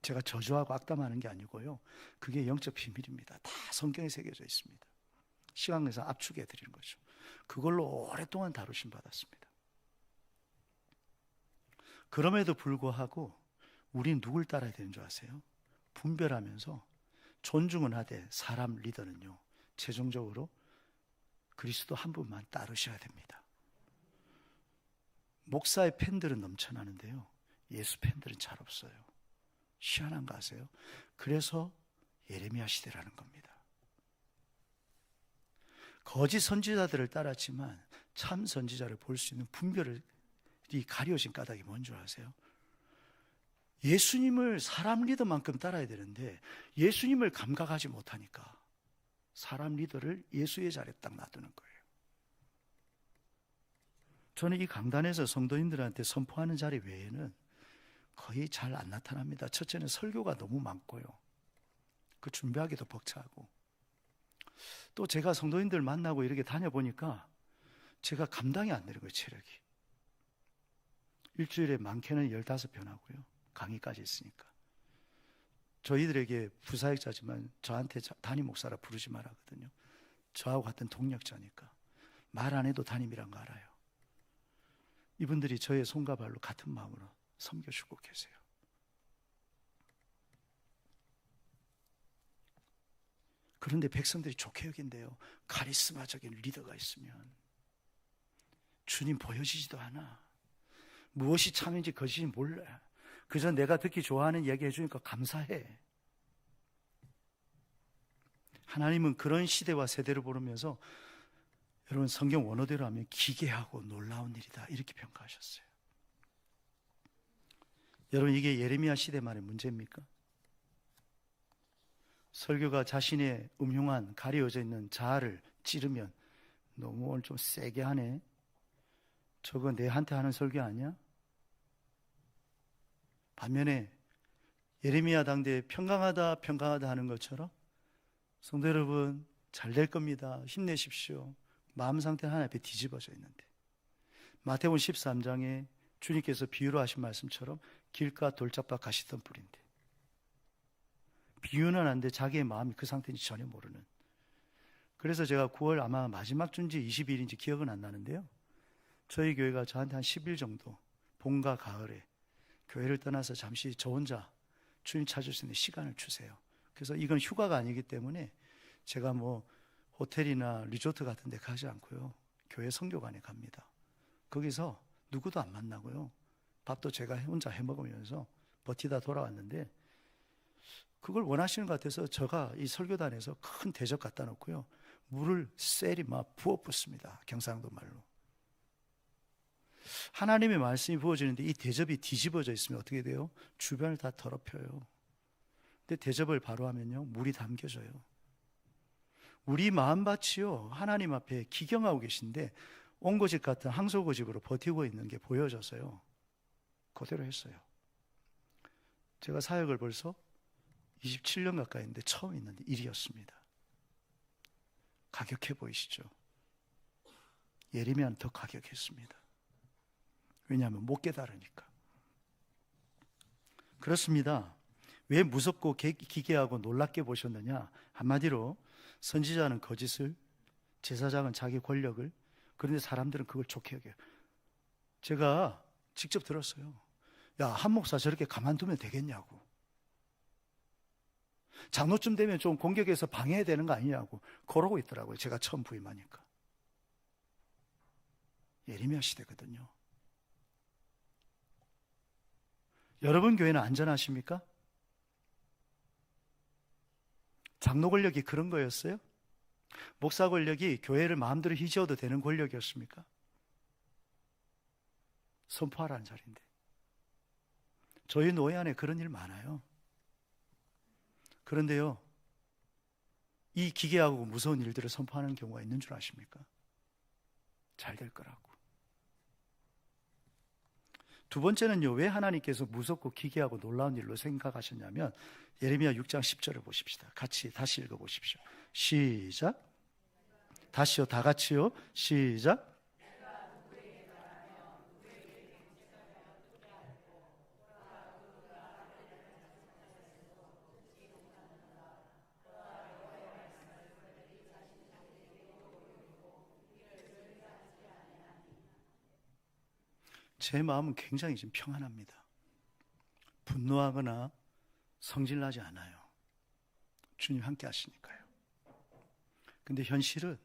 제가 저주하고 악담하는 게 아니고요, 그게 영적 비밀입니다. 다 성경에 새겨져 있습니다. 시간 내서 압축해 드리는 거죠. 그걸로 오랫동안 다루심 받았습니다. 그럼에도 불구하고 우리는 누굴 따라야 되는 줄 아세요? 분별하면서 존중은 하되 사람 리더는요, 최종적으로 그리스도 한 분만 따르셔야 됩니다. 목사의 팬들은 넘쳐나는데요, 예수 팬들은 잘 없어요. 희한한 거 아세요? 그래서 예레미야 시대라는 겁니다. 거짓 선지자들을 따랐지만 참 선지자를 볼 수 있는 분별이 가려진 까닭이 뭔 줄 아세요? 예수님을 사람 리더만큼 따라야 되는데 예수님을 감각하지 못하니까 사람 리더를 예수의 자리에 딱 놔두는 거예요. 저는 이 강단에서 성도님들한테 선포하는 자리 외에는 거의 잘 안 나타납니다. 첫째는 설교가 너무 많고요, 그 준비하기도 벅차고, 또 제가 성도님들 만나고 이렇게 다녀보니까 제가 감당이 안 되는 거예요, 체력이. 일주일에 많게는 15편 하고요, 강의까지 있으니까. 저희들에게 부사역자지만 저한테 담임 목사라 부르지 말라 하거든요. 저하고 같은 동력자니까. 말 안 해도 담임이란 거 알아요. 이분들이 저의 손과 발로 같은 마음으로 섬겨주고 계세요. 그런데 백성들이 좋게 여긴대요. 카리스마적인 리더가 있으면. 주님 보여지지도 않아. 무엇이 참인지 거짓인지 몰라. 그저 내가 듣기 좋아하는 이야기 해주니까 감사해. 하나님은 그런 시대와 세대를 보면서 여러분 성경 원어대로 하면 기괴하고 놀라운 일이다 이렇게 평가하셨어요. 여러분 이게 예레미야 시대만의 문제입니까? 설교가 자신의 음흉한 가려져 있는 자아를 찌르면 너무 오늘 좀 세게 하네. 저거 내한테 하는 설교 아니야? 반면에 예레미야 당대에 평강하다 하는 것처럼 성도 여러분 잘 될 겁니다. 힘내십시오. 마음 상태는 하나님 앞에 뒤집어져 있는데 마태복음 13장에 주님께서 비유로 하신 말씀처럼 길가 돌짝밭 가시던 뿌리인데 비유는 한데 자기의 마음이 그 상태인지 전혀 모르는. 그래서 제가 9월 아마 마지막 주인지 20일인지 기억은 안 나는데요, 저희 교회가 저한테 한 10일 정도 봄과 가을에 교회를 떠나서 잠시 저 혼자 주님 찾을 수 있는 시간을 주세요. 그래서 이건 휴가가 아니기 때문에 제가 뭐 호텔이나 리조트 같은 데 가지 않고요, 교회 성교관에 갑니다. 거기서 누구도 안 만나고요, 밥도 제가 혼자 해 먹으면서 버티다 돌아왔는데, 그걸 원하시는 것 같아서 제가 이 설교단에서 큰 대접 갖다 놓고요, 물을 셀이 막 부어 붓습니다. 경상도 말로. 하나님의 말씀이 부어지는데 이 대접이 뒤집어져 있으면 어떻게 돼요? 주변을 다 더럽혀요. 근데 대접을 바로 하면요, 물이 담겨져요. 우리 마음밭이요, 하나님 앞에 기경하고 계신데 옹고집 같은 항소고집으로 버티고 있는 게 보여져서요, 그대로 했어요. 제가 사역을 벌써 27년 가까이인데 처음 있는 일이었습니다. 가격해 보이시죠? 예레미야는 더 가격했습니다. 왜냐하면 못 깨달으니까. 그렇습니다. 왜 무섭고 기괴하고 놀랍게 보셨느냐? 한마디로 선지자는 거짓을, 제사장은 자기 권력을, 그런데 사람들은 그걸 좋게 여겨요. 제가 직접 들었어요. 야, 한 목사 저렇게 가만두면 되겠냐고. 장로쯤 되면 좀 공격해서 방해해야 되는 거 아니냐고 그러고 있더라고요. 제가 처음 부임하니까. 예레미야 시대거든요. 여러분 교회는 안전하십니까? 장로 권력이 그런 거였어요? 목사 권력이 교회를 마음대로 휘저어도 되는 권력이었습니까? 선포하라는 자리인데. 저희 노예 안에 그런 일 많아요. 그런데요, 이 기괴하고 무서운 일들을 선포하는 경우가 있는 줄 아십니까? 잘 될 거라고. 두 번째는요, 왜 하나님께서 무섭고 기괴하고 놀라운 일로 생각하셨냐면, 예레미야 6장 10절을 보십시다. 같이 다시 읽어보십시오. 시작. 다시요, 다 같이요. 시작. 제 마음은 굉장히 지금 평안합니다. 분노하거나 성질나지 않아요. 주님 함께 하시니까요. 근데 현실은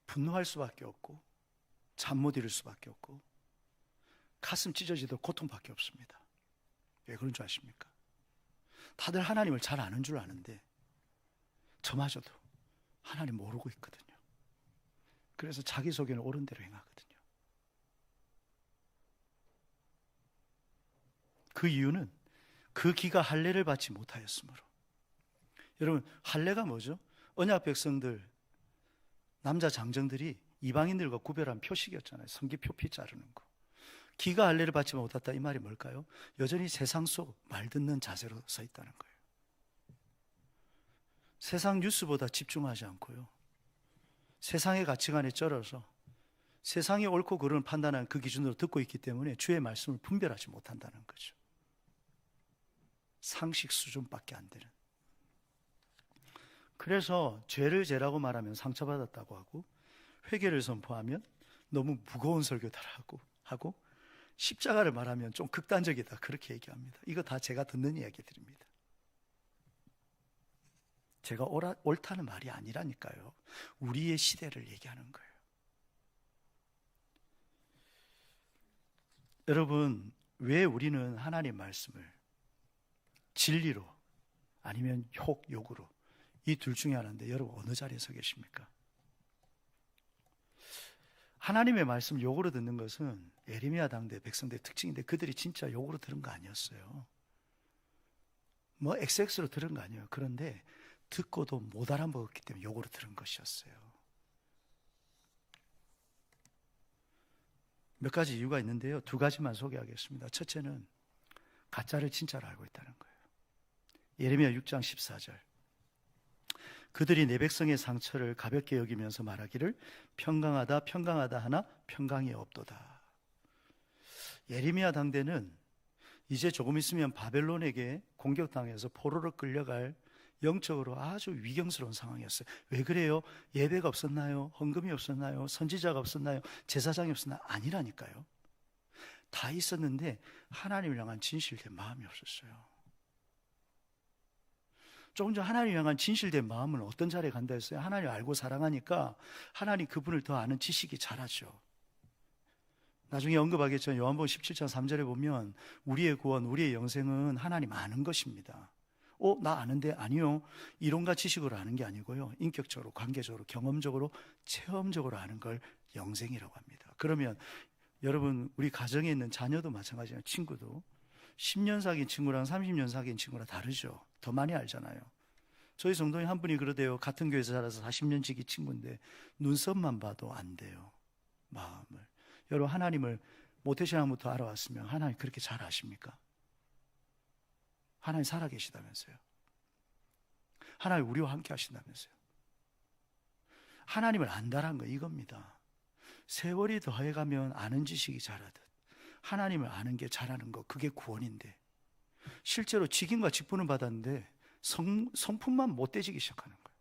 분노할 수밖에 없고, 잠 못 이룰 수밖에 없고, 가슴 찢어지도록 고통밖에 없습니다. 왜 그런 줄 아십니까? 다들 하나님을 잘 아는 줄 아는데 저마저도 하나님 모르고 있거든요. 그래서 자기소개는 옳은 대로 행하거든요. 그 이유는 그 기가 할례를 받지 못하였으므로. 여러분, 할례가 뭐죠? 언약 백성들, 남자 장정들이 이방인들과 구별한 표식이었잖아요. 성기 표피 자르는 거. 기가 할례를 받지 못했다, 이 말이 뭘까요? 여전히 세상 속 말 듣는 자세로 서 있다는 거예요. 세상 뉴스보다 집중하지 않고요, 세상의 가치관에 쩔어서 세상이 옳고 그름을 판단하는 그 기준으로 듣고 있기 때문에 주의 말씀을 분별하지 못한다는 거죠. 상식 수준밖에 안 되는. 그래서 죄를 죄라고 말하면 상처받았다고 하고, 회개를 선포하면 너무 무거운 설교다라고 하고, 십자가를 말하면 좀 극단적이다 그렇게 얘기합니다. 이거 다 제가 듣는 이야기들입니다. 제가 옳다는 말이 아니라니까요. 우리의 시대를 얘기하는 거예요. 여러분, 왜 우리는 하나님 말씀을 진리로 아니면 욕으로, 이 둘 중에 하나인데 여러분 어느 자리에 서 계십니까? 하나님의 말씀 욕으로 듣는 것은 예레미야 당대 백성들의 특징인데 그들이 진짜 욕으로 들은 거 아니었어요. 뭐 XX로 들은 거 아니에요. 그런데 듣고도 못 알아먹었기 때문에 욕으로 들은 것이었어요. 몇 가지 이유가 있는데요. 두 가지만 소개하겠습니다. 첫째는 가짜를 진짜로 알고 있다는 거예요. 예레미야 6장 14절. 그들이 내 백성의 상처를 가볍게 여기면서 말하기를 평강하다 평강하다 하나 평강이 없도다. 예레미야 당대는 이제 조금 있으면 바벨론에게 공격당해서 포로로 끌려갈 영적으로 아주 위경스러운 상황이었어요. 왜 그래요? 예배가 없었나요? 헌금이 없었나요? 선지자가 없었나요? 제사장이 없었나요? 아니라니까요. 다 있었는데 하나님을 향한 진실된 마음이 없었어요. 조금 전 하나님을 향한 진실된 마음은 어떤 자리에 간다 했어요? 하나님을 알고 사랑하니까 하나님 그분을 더 아는 지식이 자라죠. 나중에 언급하겠지만 요한복음 17장 3절에 보면 우리의 구원, 우리의 영생은 하나님 아는 것입니다. 나 아는데? 아니요. 이론과 지식으로 아는 게 아니고요. 인격적으로, 관계적으로, 경험적으로, 체험적으로 아는 걸 영생이라고 합니다. 그러면 여러분, 우리 가정에 있는 자녀도 마찬가지예요. 친구도 10년 사귄 친구랑 30년 사귄 친구랑 다르죠. 더 많이 알잖아요. 저희 성도님 한 분이 그러대요. 같은 교회에서 자라서 40년 지기 친구인데 눈썹만 봐도 안 돼요. 마음을. 여러분, 하나님을 모태신앙부터 알아왔으면 하나님 그렇게 잘 아십니까? 하나님 살아계시다면서요. 하나님 우리와 함께 하신다면서요. 하나님을 안다란 거 이겁니다. 세월이 더해가면 아는 지식이 자라듯 하나님을 아는 게 자라는 거, 그게 구원인데 실제로 직임과 직분을 받았는데 성품만 못돼지기 시작하는 거예요.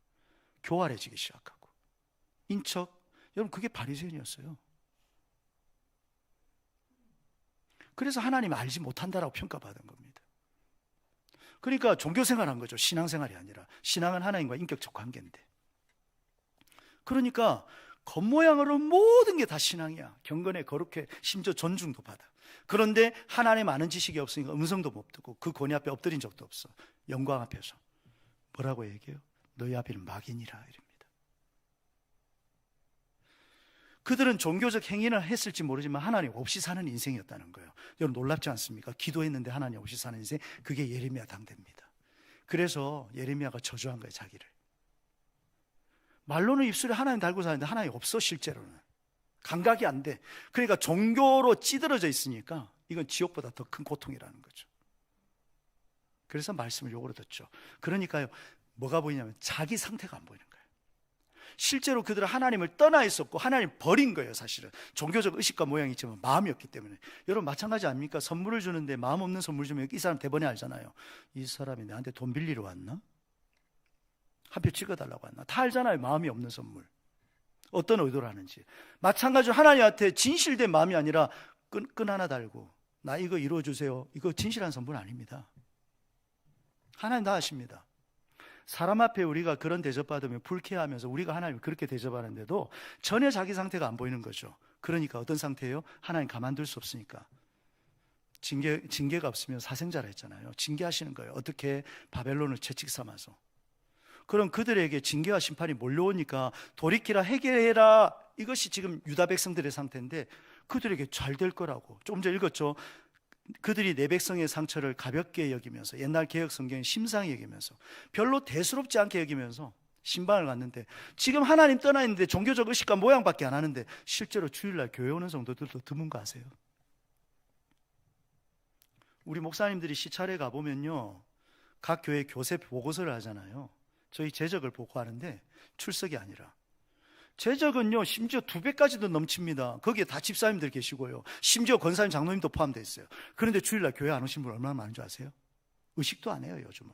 교활해지기 시작하고 인척, 여러분 그게 바리새인이었어요. 그래서 하나님 알지 못한다라고 평가받은 겁니다. 그러니까 종교생활한 거죠. 신앙생활이 아니라. 신앙은 하나님과 인격적 관계인데. 그러니까 겉모양으로 모든 게 다 신앙이야. 경건해, 거룩해, 심지어 존중도 받아. 그런데 하나님 아는 지식이 없으니까 음성도 못 듣고 그 권위 앞에 엎드린 적도 없어. 영광 앞에서 뭐라고 얘기해요? 너희 앞에는 막인이라 이럽니다. 그들은 종교적 행위를 했을지 모르지만 하나님 없이 사는 인생이었다는 거예요. 여러분 놀랍지 않습니까? 기도했는데 하나님 없이 사는 인생, 그게 예레미야 당대입니다. 그래서 예레미야가 저주한 거예요, 자기를. 말로는 입술에 하나님 달고 사는데 하나님 없어. 실제로는 감각이 안 돼. 그러니까 종교로 찌들어져 있으니까 이건 지옥보다 더 큰 고통이라는 거죠. 그래서 말씀을 욕으로 듣죠. 그러니까요, 뭐가 보이냐면 자기 상태가 안 보이는 거예요. 실제로 그들은 하나님을 떠나 있었고 하나님 버린 거예요. 사실은 종교적 의식과 모양이 있지만 마음이 없기 때문에. 여러분 마찬가지 아닙니까? 선물을 주는데 마음 없는 선물 주면 이 사람 대번에 알잖아요. 이 사람이 나한테 돈 빌리러 왔나? 한 표 찍어달라고 왔나? 다 알잖아요. 마음이 없는 선물 어떤 의도로 하는지. 마찬가지로 하나님한테 진실된 마음이 아니라 끈 하나 달고 나 이거 이루어주세요, 이거 진실한 선물 아닙니다. 하나님 다 아십니다. 사람 앞에 우리가 그런 대접받으면 불쾌하면서 우리가 하나님을 그렇게 대접하는데도 전혀 자기 상태가 안 보이는 거죠. 그러니까 어떤 상태예요? 하나님 가만둘 수 없으니까. 징계가 없으면 사생자라 했잖아요. 징계하시는 거예요. 어떻게? 바벨론을 채찍 삼아서. 그럼 그들에게 징계와 심판이 몰려오니까 돌이키라, 해결해라, 이것이 지금 유다 백성들의 상태인데 그들에게 잘 될 거라고. 조금 전에 읽었죠. 그들이 내 백성의 상처를 가볍게 여기면서, 옛날 개혁 성경에 심상히 여기면서, 별로 대수롭지 않게 여기면서 신방을 갔는데 지금 하나님 떠나 있는데 종교적 의식과 모양밖에 안 하는데 실제로 주일날 교회 오는 성도들도 드문 거 아세요? 우리 목사님들이 시찰에 가보면요, 각 교회 교세 보고서를 하잖아요. 저희 재적을 보고하는데 출석이 아니라 재적은요 심지어 2배까지도 넘칩니다. 거기에 다 집사님들 계시고요, 심지어 권사님, 장로님도 포함되어 있어요. 그런데 주일날 교회 안 오신 분 얼마나 많은 줄 아세요? 의식도 안 해요. 요즘은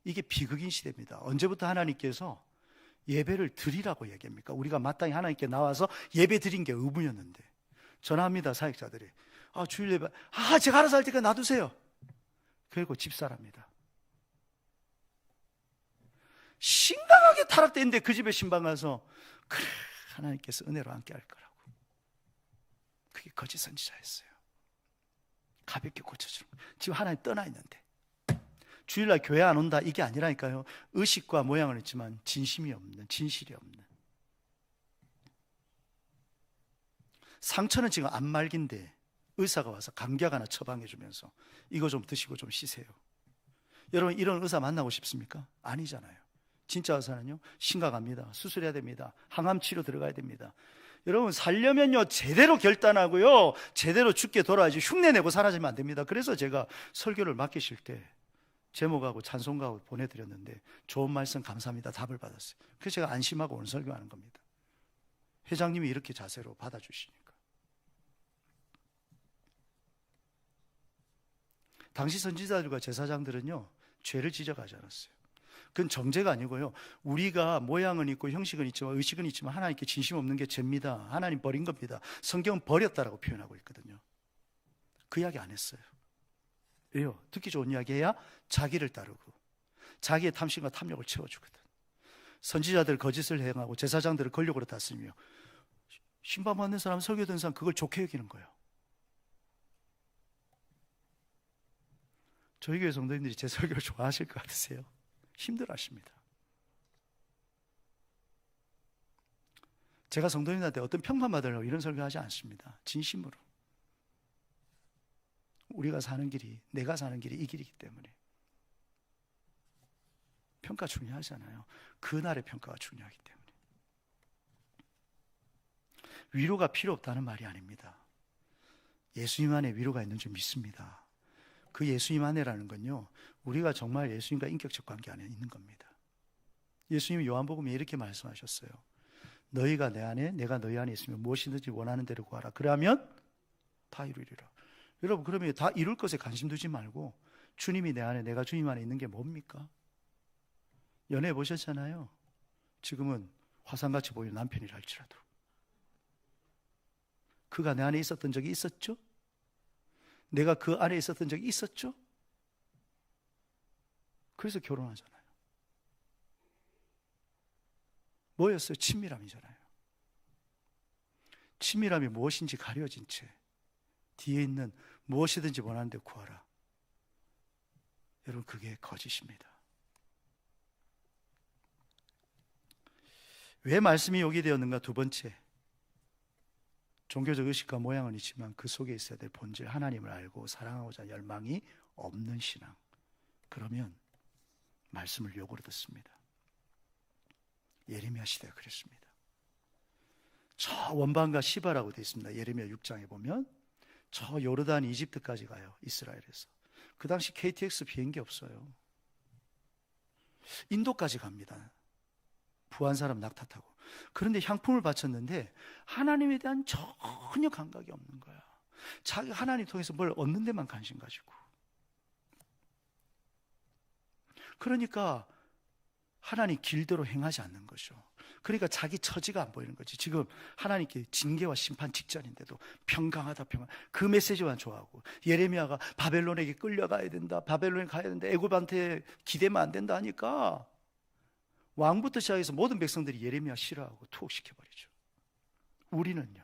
이게 비극인 시대입니다. 언제부터 하나님께서 예배를 드리라고 얘기합니까? 우리가 마땅히 하나님께 나와서 예배 드린 게 의무였는데. 전화합니다, 사역자들이. 주일 예배 제가 알아서 할 테니까 놔두세요. 그리고 집사랍니다. 심각하게 타락되는데 그 집에 신방 가서 그래 하나님께서 은혜로 함께 할 거라고. 그게 거짓 선지자였어요. 가볍게 고쳐주는 거예요. 지금 하나님 떠나 있는데 주일날 교회 안 온다 이게 아니라니까요. 의식과 모양은 있지만 진심이 없는, 진실이 없는. 상처는 지금 안 말긴데 의사가 와서 감기약 하나 처방해 주면서 이거 좀 드시고 좀 쉬세요. 여러분 이런 의사 만나고 싶습니까? 아니잖아요. 진짜 의사는요 심각합니다. 수술해야 됩니다. 항암 치료 들어가야 됩니다. 여러분 살려면요 제대로 결단하고요 제대로 죽게 돌아야지 흉내내고 사라지면 안 됩니다. 그래서 제가 설교를 맡기실 때 제목하고 찬송가하고 보내드렸는데 좋은 말씀 감사합니다 답을 받았어요. 그래서 제가 안심하고 오늘 설교하는 겁니다. 회장님이 이렇게 자세로 받아주시니까. 당시 선지자들과 제사장들은요 죄를 지적하지 않았어요. 그건 정죄가 아니고요 우리가 모양은 있고 형식은 있지만 의식은 있지만 하나님께 진심 없는 게 죄입니다. 하나님 버린 겁니다. 성경은 버렸다라고 표현하고 있거든요. 그 이야기 안 했어요. 왜요? 듣기 좋은 이야기 해야 자기를 따르고 자기의 탐심과 탐욕을 채워주거든. 선지자들 거짓을 행하고 제사장들을 권력으로 다스리며 신방받는 사람, 설교 듣는 사람 그걸 좋게 여기는 거예요. 저희 교회 성도님들이 제 설교를 좋아하실 것 같으세요? 힘들어 하십니다. 제가 성도님들한테 어떤 평판 받으려고 이런 설교 하지 않습니다. 진심으로. 우리가 사는 길이, 내가 사는 길이 이 길이기 때문에. 평가 중요하잖아요. 그날의 평가가 중요하기 때문에. 위로가 필요 없다는 말이 아닙니다. 예수님 안에 위로가 있는 줄 믿습니다. 그 예수님 안에라는 건요 우리가 정말 예수님과 인격적 관계 안에 있는 겁니다. 예수님이 요한복음에 이렇게 말씀하셨어요. 너희가 내 안에 내가 너희 안에 있으면 무엇이든지 원하는 대로 구하라. 그러면 다 이루리라. 여러분 그러면 다 이룰 것에 관심 두지 말고 주님이 내 안에 내가 주님 안에 있는 게 뭡니까? 연애 보셨잖아요. 지금은 화상같이 보이는 남편이라 할지라도 그가 내 안에 있었던 적이 있었죠? 내가 그 안에 있었던 적이 있었죠? 그래서 결혼하잖아요. 뭐였어요? 친밀함이잖아요. 친밀함이 무엇인지 가려진 채 뒤에 있는 무엇이든지 원하는 데 구하라. 여러분 그게 거짓입니다. 왜 말씀이 오게 되었는가? 두 번째, 종교적 의식과 모양은 있지만 그 속에 있어야 될 본질 하나님을 알고 사랑하고자 하는 열망이 없는 신앙. 그러면 말씀을 욕으로 듣습니다. 예레미야 시대가 그랬습니다. 저 원방과 시바라고 되어 있습니다. 예레미야 6장에 보면 저 요르단 이집트까지 가요. 이스라엘에서. 그 당시 KTX 비행기 없어요. 인도까지 갑니다. 부한 사람 낙타 타고. 그런데 향품을 바쳤는데 하나님에 대한 전혀 감각이 없는 거야. 자기 하나님 통해서 뭘 얻는 데만 관심 가지고. 그러니까 하나님 길대로 행하지 않는 거죠. 그러니까 자기 처지가 안 보이는 거지. 지금 하나님께 징계와 심판 직전인데도 평강하다 평강. 그 메시지만 좋아하고 예레미야가 바벨론에게 끌려가야 된다. 바벨론에 가야 된다. 애굽한테 기대면 안 된다 하니까 왕부터 시작해서 모든 백성들이 예레미야 싫어하고 투옥시켜버리죠. 우리는요.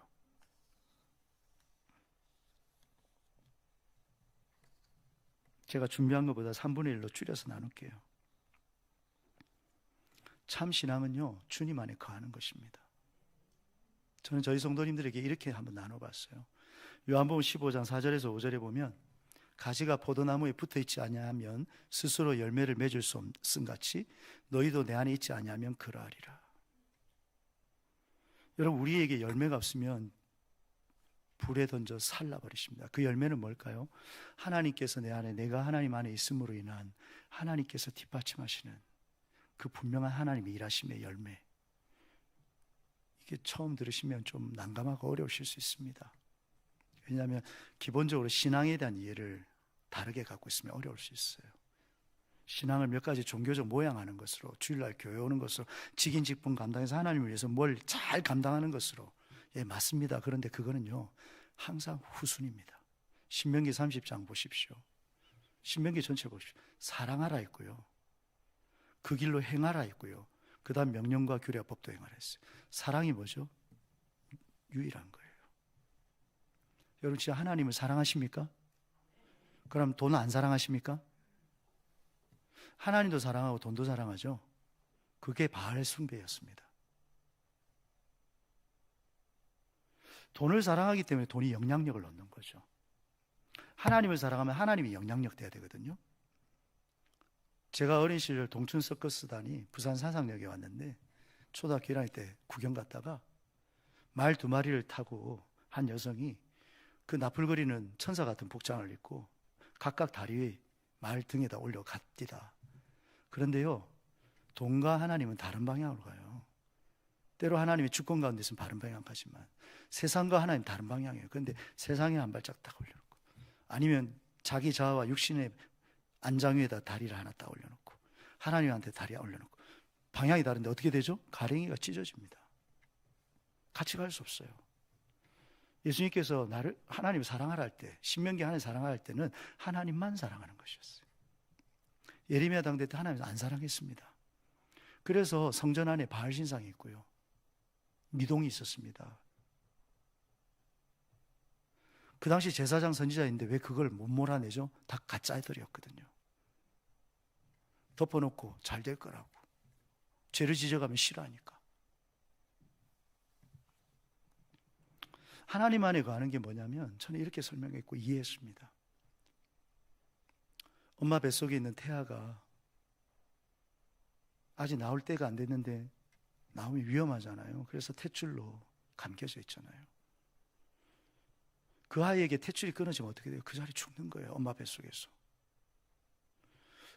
제가 준비한 것보다 3분의 1로 줄여서 나눌게요. 참 신앙은요 주님 안에 거하는 것입니다. 저는 저희 성도님들에게 이렇게 한번 나눠봤어요. 요한복음 15장 4절에서 5절에 보면 가지가 포도나무에 붙어있지 아니하면 스스로 열매를 맺을 수 없음 같이 너희도 내 안에 있지 아니하면 그러하리라. 여러분 우리에게 열매가 없으면 불에 던져 살라버리십니다. 그 열매는 뭘까요? 하나님께서 내 안에 내가 하나님 안에 있음으로 인한 하나님께서 뒷받침하시는 그 분명한 하나님의 일하심의 열매. 이게 처음 들으시면 좀 난감하고 어려우실 수 있습니다. 왜냐하면 기본적으로 신앙에 대한 이해를 다르게 갖고 있으면 어려울 수 있어요. 신앙을 몇 가지 종교적 모양하는 것으로 주일날 교회 오는 것으로 직인 직분 감당해서 하나님을 위해서 뭘 잘 감당하는 것으로 예 맞습니다. 그런데 그거는요 항상 후순입니다. 신명기 30장 보십시오. 신명기 전체 보십시오. 사랑하라 했고요. 그 길로 행하라 했고요. 그 다음 명령과 규례와 법도 행하라 했어요. 사랑이 뭐죠? 유일한 거예요. 여러분 진짜 하나님을 사랑하십니까? 그럼 돈 안 사랑하십니까? 하나님도 사랑하고 돈도 사랑하죠. 그게 바알 숭배였습니다. 돈을 사랑하기 때문에 돈이 영향력을 얻는 거죠. 하나님을 사랑하면 하나님이 영향력 돼야 되거든요. 제가 어린 시절 동춘 서커스단이 부산 사상역에 왔는데 초등학교 1학년 때 구경 갔다가 말 2마리를 타고 한 여성이 그 나풀거리는 천사 같은 복장을 입고 각각 다리 위에 말 등에다 올려갑니다. 그런데요, 돈과 하나님은 다른 방향으로 가요. 때로 하나님이 주권 가운데 있으면 바른 방향 가지만 세상과 하나님 다른 방향이에요. 그런데 세상에 한 발짝 딱 올려놓고, 아니면 자기 자아와 육신의 안장 위에다 다리를 하나 딱 올려놓고 하나님한테 다리 올려놓고 방향이 다른데 어떻게 되죠? 가랭이가 찢어집니다. 같이 갈 수 없어요. 예수님께서 나를 하나님을 사랑하라 할 때, 신명기 하나님 사랑하라 할 때는 하나님만 사랑하는 것이었어요. 예레미야 당대 때 하나님을 안 사랑했습니다. 그래서 성전 안에 바알 신상이 있고요, 미동이 있었습니다. 그 당시 제사장 선지자인데 왜 그걸 못 몰아내죠? 다 가짜 애들이었거든요. 덮어놓고 잘 될 거라고, 죄를 지적하면 싫어하니까. 하나님 안에 가는 게 뭐냐면, 저는 이렇게 설명했고 이해했습니다. 엄마 뱃속에 있는 태아가 아직 나올 때가 안 됐는데 나오면 위험하잖아요. 그래서 탯줄로 감겨져 있잖아요. 그 아이에게 탯줄이 끊어지면 어떻게 돼요? 그 자리 죽는 거예요. 엄마 뱃속에서.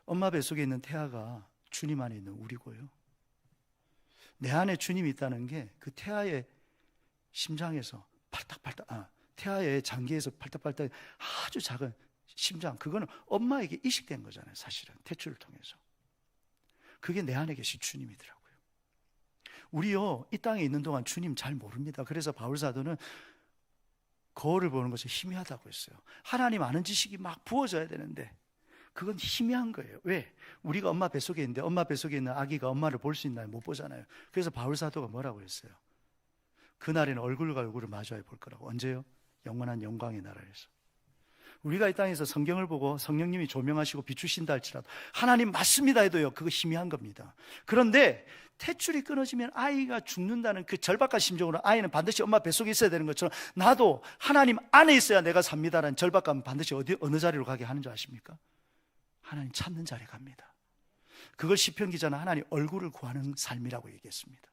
엄마 뱃속에 있는 태아가 주님 안에 있는 우리고요, 내 안에 주님이 있다는 게 그 태아의 심장에서 팔딱팔딱, 태아의 장기에서 팔딱팔딱 아주 작은 심장, 그거는 엄마에게 이식된 거잖아요. 사실은 탯줄을 통해서. 그게 내 안에 계신 주님이더라고요. 우리요, 이 땅에 있는 동안 주님 잘 모릅니다. 그래서 바울사도는 거울을 보는 것이 희미하다고 했어요. 하나님 아는 지식이 막 부어져야 되는데 그건 희미한 거예요. 왜? 우리가 엄마 뱃속에 있는데 엄마 뱃속에 있는 아기가 엄마를 볼 수 있나요? 못 보잖아요. 그래서 바울사도가 뭐라고 했어요? 그날에는 얼굴과 얼굴을 마주해 볼 거라고. 언제요? 영원한 영광의 나라에서. 우리가 이 땅에서 성경을 보고 성령님이 조명하시고 비추신다 할지라도 하나님 맞습니다 해도요, 그거 희미한 겁니다. 그런데 탯줄이 끊어지면 아이가 죽는다는 그 절박한 심정으로 아이는 반드시 엄마 뱃속에 있어야 되는 것처럼 나도 하나님 안에 있어야 내가 삽니다라는 절박감은 반드시 어느 자리로 가게 하는 줄 아십니까? 하나님 찾는 자리에 갑니다. 그걸 시편 기자는 하나님 얼굴을 구하는 삶이라고 얘기했습니다.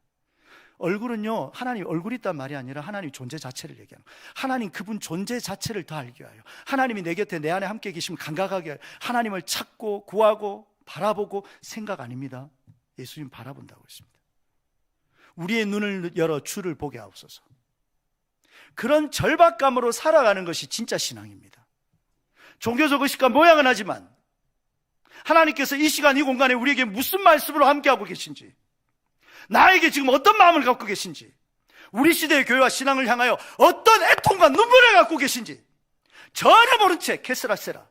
얼굴은요, 하나님 얼굴이 있단 말이 아니라 하나님 존재 자체를 얘기하는 거예요. 하나님 그분 존재 자체를 더 알게 하여 하나님이 내 곁에 내 안에 함께 계시면 감각하게 하여 하나님을 찾고 구하고 바라보고 생각 아닙니다. 예수님 바라본다고 했습니다. 우리의 눈을 열어 주를 보게 하옵소서. 그런 절박감으로 살아가는 것이 진짜 신앙입니다. 종교적 의식과 모양은 하지만 하나님께서 이 시간 이 공간에 우리에게 무슨 말씀으로 함께하고 계신지, 나에게 지금 어떤 마음을 갖고 계신지, 우리 시대의 교회와 신앙을 향하여 어떤 애통과 눈물을 갖고 계신지 전혀 모른 채 캐스라세라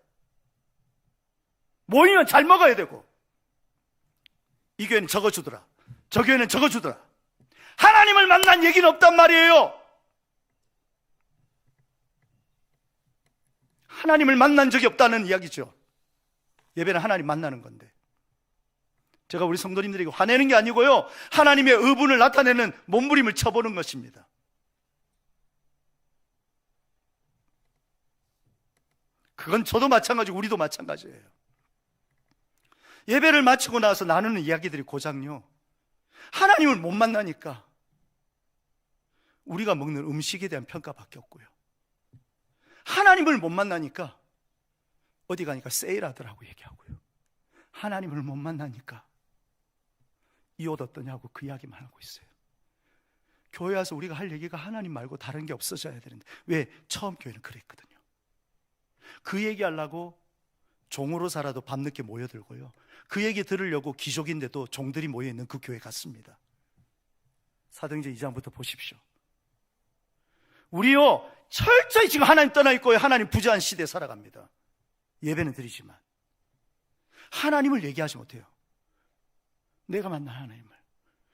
모이면 잘 먹어야 되고, 이 교회는 저거 주더라, 저 교회는 저거 주더라. 하나님을 만난 얘기는 없단 말이에요. 하나님을 만난 적이 없다는 이야기죠. 예배는 하나님 만나는 건데, 제가 우리 성도님들에게 화내는 게 아니고요, 하나님의 의분을 나타내는 몸부림을 쳐보는 것입니다. 그건 저도 마찬가지고 우리도 마찬가지예요. 예배를 마치고 나서 나누는 이야기들이 고작요, 하나님을 못 만나니까 우리가 먹는 음식에 대한 평가밖에 없고요, 하나님을 못 만나니까 어디 가니까 세일하더라고 얘기하고요, 하나님을 못 만나니까 이 옷 어떠냐고 그 이야기만 하고 있어요. 교회 와서 우리가 할 얘기가 하나님 말고 다른 게 없어져야 되는데, 왜? 처음 교회는 그랬거든요. 그 얘기하려고 종으로 살아도 밤늦게 모여들고요, 그 얘기 들으려고 귀족인데도 종들이 모여있는 그 교회 같습니다. 사도행전 2장부터 보십시오. 우리요, 철저히 지금 하나님 떠나 있고요, 하나님 부재한 시대에 살아갑니다. 예배는 드리지만 하나님을 얘기하지 못해요. 내가 만난 하나님을.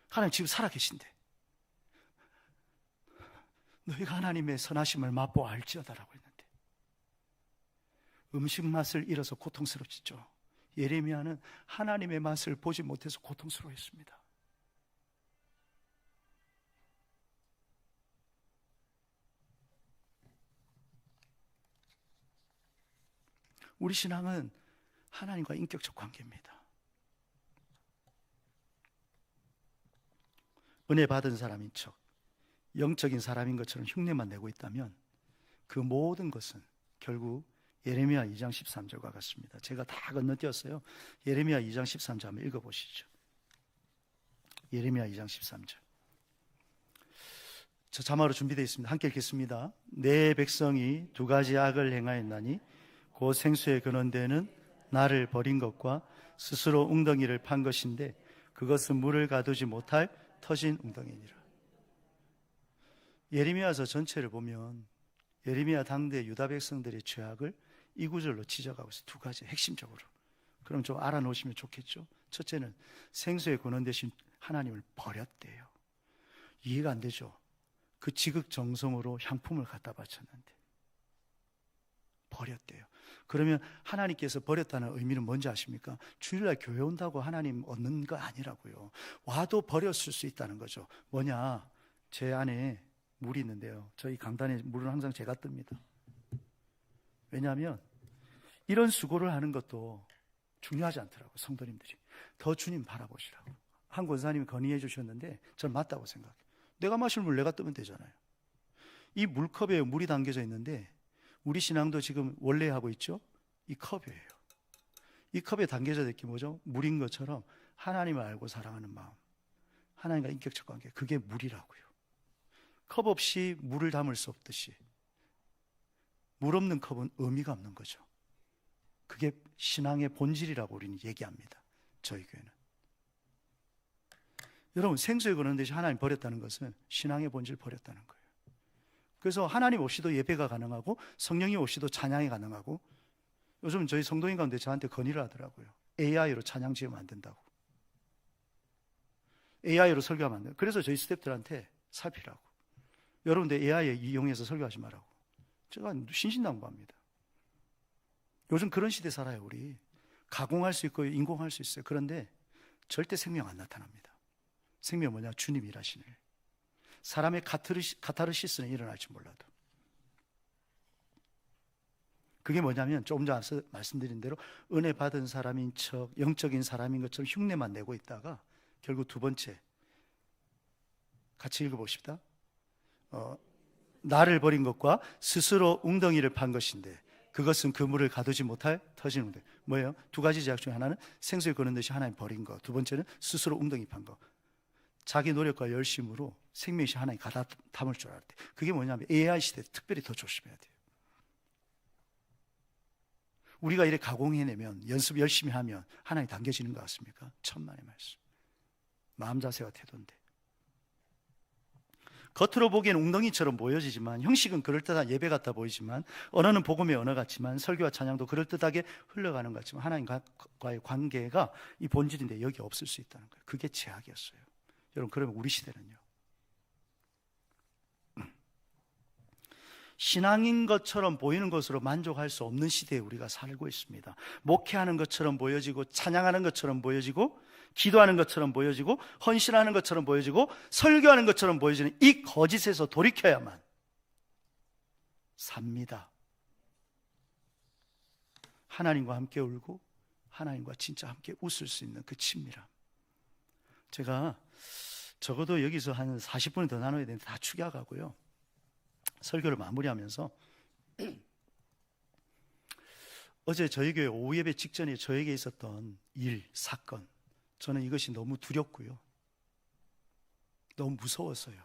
하나님 지금 살아계신데 너희가 하나님의 선하심을 맛보아 알지어다라고 했는데 음식 맛을 잃어서 고통스럽지죠. 예레미야는 하나님의 맛을 보지 못해서 고통스러워했습니다. 우리 신앙은 하나님과 인격적 관계입니다. 은혜 받은 사람인 척 영적인 사람인 것처럼 흉내만 내고 있다면 그 모든 것은 결국 예레미야 2장 13절과 같습니다. 제가 다 건너뛰었어요. 예레미야 2장 13절 한번 읽어보시죠. 예레미야 2장 13절. 저 자막으로 준비되어 있습니다. 함께 읽겠습니다. 내 백성이 두 가지 악을 행하였나니 곧 생수의 근원되는 나를 버린 것과 스스로 웅덩이를 판 것인데 그것은 물을 가두지 못할 터진 웅덩이니라. 예레미야서 전체를 보면 예레미야 당대 유다 백성들의 죄악을 이 구절로 지적하고 있어요. 두 가지 핵심적으로. 그럼 좀 알아놓으시면 좋겠죠. 첫째는 생수의 근원 대신 하나님을 버렸대요. 이해가 안 되죠. 그 지극정성으로 향품을 갖다 바쳤는데 버렸대요. 그러면 하나님께서 버렸다는 의미는 뭔지 아십니까? 주일날 교회 온다고 하나님 얻는 거 아니라고요. 와도 버렸을 수 있다는 거죠. 뭐냐, 제 안에 물이 있는데요, 저희 강단에 물은 항상 제가 뜹니다. 왜냐하면 이런 수고를 하는 것도 중요하지 않더라고요. 성도님들이 더 주님 바라보시라고. 한 권사님이 건의해 주셨는데 저는 맞다고 생각해요. 내가 마실 물 내가 뜨면 되잖아요. 이 물컵에 물이 담겨져 있는데 우리 신앙도 지금 원래 하고 있죠? 이 컵이에요. 이 컵에 담겨져 있는 게 뭐죠? 물인 것처럼 하나님을 알고 사랑하는 마음, 하나님과 인격적 관계, 그게 물이라고요. 컵 없이 물을 담을 수 없듯이 물 없는 컵은 의미가 없는 거죠. 그게 신앙의 본질이라고 우리는 얘기합니다. 저희 교회는. 여러분, 생수에 거는 대신 하나님 버렸다는 것은 신앙의 본질 버렸다는 거예요. 그래서 하나님 없이도 예배가 가능하고 성령이 없이도 찬양이 가능하고, 요즘 저희 성도인 가운데 저한테 건의를 하더라고요. AI로 찬양 지으면 안 된다고. AI로 설교하면 안 돼요. 그래서 저희 스태프들한테 살피라고. 여러분들 AI 이용해서 설교하지 말라고. 제가 신신당부합니다. 요즘 그런 시대 살아요. 우리 가공할 수 있고 인공할 수 있어요. 그런데 절대 생명 안 나타납니다. 생명 뭐냐? 주님 일하시는 일. 사람의 카타르시스는 일어날지 몰라도 그게 뭐냐면 조금 전에 말씀드린 대로 은혜 받은 사람인 척 영적인 사람인 것처럼 흉내만 내고 있다가 결국 두 번째 같이 읽어봅시다. 나를 버린 것과 스스로 웅덩이를 판 것인데 그것은 그 물을 가두지 못할 터진 웅덩이. 뭐예요? 두 가지 죄악 중에 하나는 생수에 거는 듯이 하나님 버린 것, 두 번째는 스스로 웅덩이 판 것. 자기 노력과 열심으로 생명이 하나님 가다 담을 줄 알았대. 그게 뭐냐면 AI 시대 특별히 더 조심해야 돼요. 우리가 이렇게 가공해내면, 연습 열심히 하면 하나님 당겨지는 것 같습니까? 천만의 말씀. 마음 자세와 태도인데 겉으로 보기에는 웅덩이처럼 보여지지만, 형식은 그럴듯한 예배 같아 보이지만, 언어는 복음의 언어 같지만, 설교와 찬양도 그럴듯하게 흘러가는 것 같지만 하나님과의 관계가 이 본질인데 여기 없을 수 있다는 거예요. 그게 죄악이었어요. 여러분, 그러면 우리 시대는요, 신앙인 것처럼 보이는 것으로 만족할 수 없는 시대에 우리가 살고 있습니다. 목회하는 것처럼 보여지고, 찬양하는 것처럼 보여지고, 기도하는 것처럼 보여지고, 헌신하는 것처럼 보여지고, 설교하는 것처럼 보여지는 이 거짓에서 돌이켜야만 삽니다. 하나님과 함께 울고 하나님과 진짜 함께 웃을 수 있는 그 친밀함. 제가 적어도 여기서 한 40분이 더 나눠야 되는데 다 축약하고요, 설교를 마무리하면서 어제 저희 교회 오후 예배 직전에 저에게 있었던 일, 사건, 저는 이것이 너무 두렵고요, 너무 무서웠어요.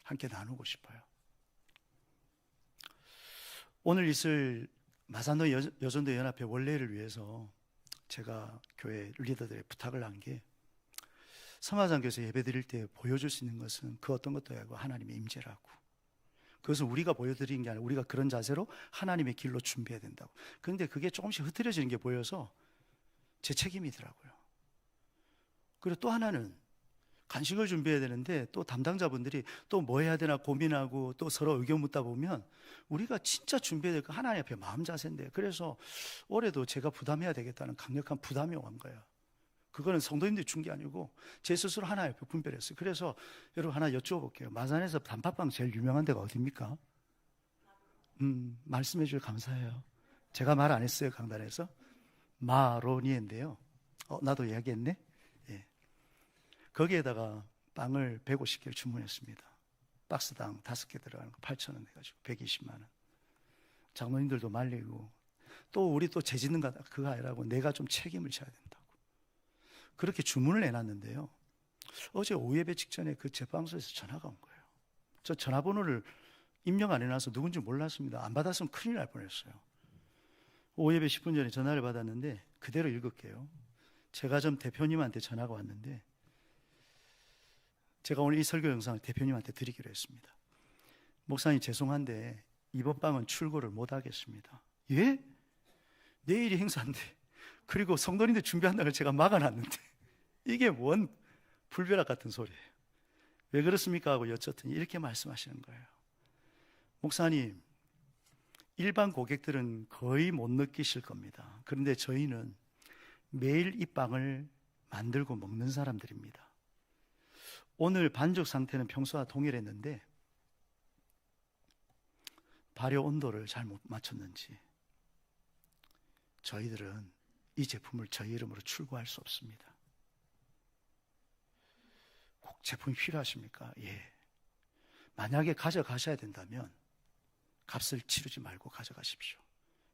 함께 나누고 싶어요. 오늘 있을 마산도 여전도 연합회 원례를 위해서 제가 교회 리더들의 부탁을 한 게, 성화장교에서 예배 드릴 때 보여줄 수 있는 것은 그 어떤 것도 아니고 하나님의 임재라고. 그것은 우리가 보여드리는 게 아니라 우리가 그런 자세로 하나님의 길로 준비해야 된다고. 그런데 그게 조금씩 흐트러지는 게 보여서 제 책임이더라고요. 그리고 또 하나는 간식을 준비해야 되는데 또 담당자분들이 또 뭐 해야 되나 고민하고 또 서로 의견 묻다 보면 우리가 진짜 준비해야 될 거 하나님 앞에 마음 자세인데, 그래서 올해도 제가 부담해야 되겠다는 강력한 부담이 온 거예요. 그거는 성도님들이 준 게 아니고 제 스스로 하나님 앞에 분별했어요. 그래서 여러분 하나 여쭤볼게요. 마산에서 단팥빵 제일 유명한 데가 어디입니까? 말씀해 주셔서 감사해요. 제가 말 안 했어요, 강단에서. 마로니에인데요. 나도 이야기했네. 예. 거기에다가 빵을 150개를 주문했습니다. 박스당 5개 들어가는 거 8,000원 해가지고 120만 원. 장로님들도 말리고, 또 우리 또 죄짓는 거 그거 아니라고 내가 좀 책임을 져야 된다고 그렇게 주문을 해놨는데요. 어제 오후 예배 직전에 그 제빵소에서 전화가 온 거예요. 저 전화번호를 입력 안 해놔서 누군지 몰랐습니다. 안 받았으면 큰일 날 뻔했어요. 오후 예배 10분 전에 전화를 받았는데 그대로 읽을게요. 제가 좀 대표님한테 전화가 왔는데, 제가 오늘 이 설교 영상을 대표님한테 드리기로 했습니다. 목사님 죄송한데 이번 방은 출고를 못 하겠습니다. 예? 내일이 행사인데, 그리고 성도님들 준비한다는 걸 제가 막아놨는데 이게 뭔 불벼락 같은 소리예요. 왜 그렇습니까? 하고 여쭸더니 이렇게 말씀하시는 거예요. 목사님, 일반 고객들은 거의 못 느끼실 겁니다. 그런데 저희는 매일 이 빵을 만들고 먹는 사람들입니다. 오늘 반죽 상태는 평소와 동일했는데 발효 온도를 잘못 맞췄는지 저희들은 이 제품을 저희 이름으로 출고할 수 없습니다. 꼭 제품이 필요하십니까? 예. 만약에 가져가셔야 된다면 값을 치르지 말고 가져가십시오.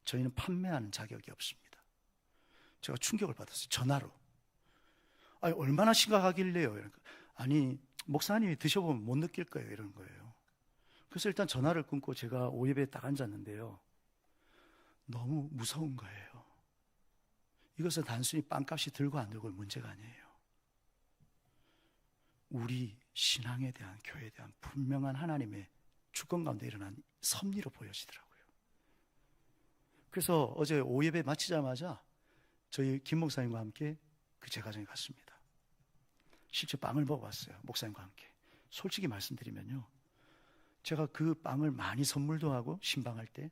저희는 판매하는 자격이 없습니다. 제가 충격을 받았어요. 전화로. 아니, 얼마나 심각하길래요? 그러니까, 아니, 목사님이 드셔보면 못 느낄 거예요. 이런 거예요. 그래서 일단 전화를 끊고 제가 오예배에 딱 앉았는데요. 너무 무서운 거예요. 이것은 단순히 빵값이 들고 안 들고의 문제가 아니에요. 우리 신앙에 대한, 교회에 대한 분명한 하나님의 주권 가운데 일어난 섭리로 보여지더라고요. 그래서 어제 오예배 마치자마자 저희 김 목사님과 함께 그 제과점에 갔습니다. 실제 빵을 먹어봤어요. 목사님과 함께. 솔직히 말씀드리면요, 제가 그 빵을 많이 선물도 하고 신방할 때,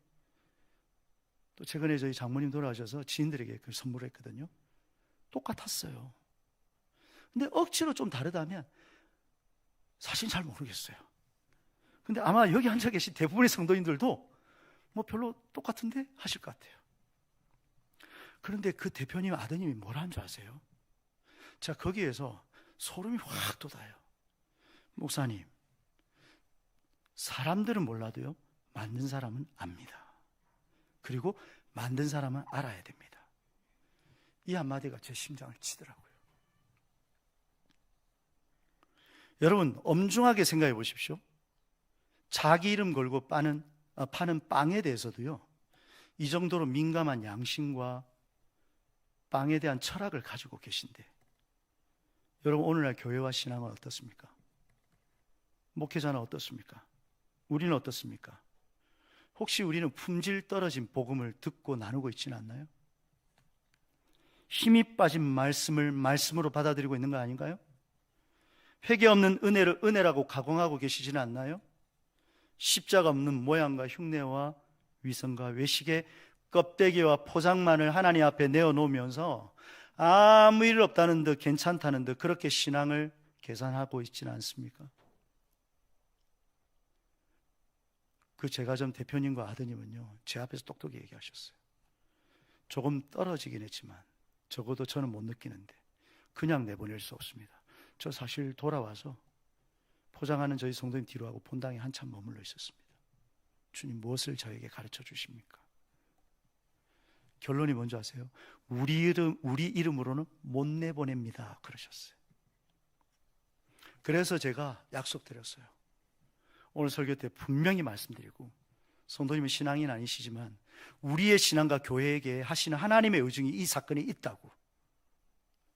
또 최근에 저희 장모님 돌아가셔서 지인들에게 그 선물을 했거든요. 똑같았어요. 근데 억지로 좀 다르다면 사실 잘 모르겠어요. 근데 아마 여기 앉아 계신 대부분의 성도님들도 뭐 별로 똑같은데 하실 것 같아요. 그런데 그 대표님 아드님이 뭐라는 줄 아세요? 제가 거기에서 소름이 확 돋아요. 목사님, 사람들은 몰라도요, 만든 사람은 압니다. 그리고 만든 사람은 알아야 됩니다. 이 한마디가 제 심장을 치더라고요. 여러분, 엄중하게 생각해 보십시오. 자기 이름 걸고 파는 빵에 대해서도요, 이 정도로 민감한 양심과 빵에 대한 철학을 가지고 계신데, 여러분 오늘날 교회와 신앙은 어떻습니까? 목회자는 어떻습니까? 우리는 어떻습니까? 혹시 우리는 품질 떨어진 복음을 듣고 나누고 있지는 않나요? 힘이 빠진 말씀을 말씀으로 받아들이고 있는 거 아닌가요? 회개 없는 은혜를 은혜라고 가공하고 계시지는 않나요? 십자가 없는 모양과 흉내와 위선과 외식의 껍데기와 포장만을 하나님 앞에 내어놓으면서 아무 일 없다는 듯 괜찮다는 듯 그렇게 신앙을 계산하고 있지는 않습니까? 그 제과점 대표님과 아드님은요, 제 앞에서 똑똑히 얘기하셨어요. 조금 떨어지긴 했지만 적어도 저는 못 느끼는데 그냥 내보낼 수 없습니다. 저 사실 돌아와서 포장하는 저희 성도님 뒤로 하고 본당에 한참 머물러 있었습니다. 주님, 무엇을 저에게 가르쳐 주십니까? 결론이 뭔지 아세요? 우리 이름으로는 못 내보냅니다 그러셨어요. 그래서 제가 약속드렸어요. 오늘 설교 때 분명히 말씀드리고, 성도님은 신앙인 아니시지만 우리의 신앙과 교회에게 하시는 하나님의 의중이 이 사건에 있다고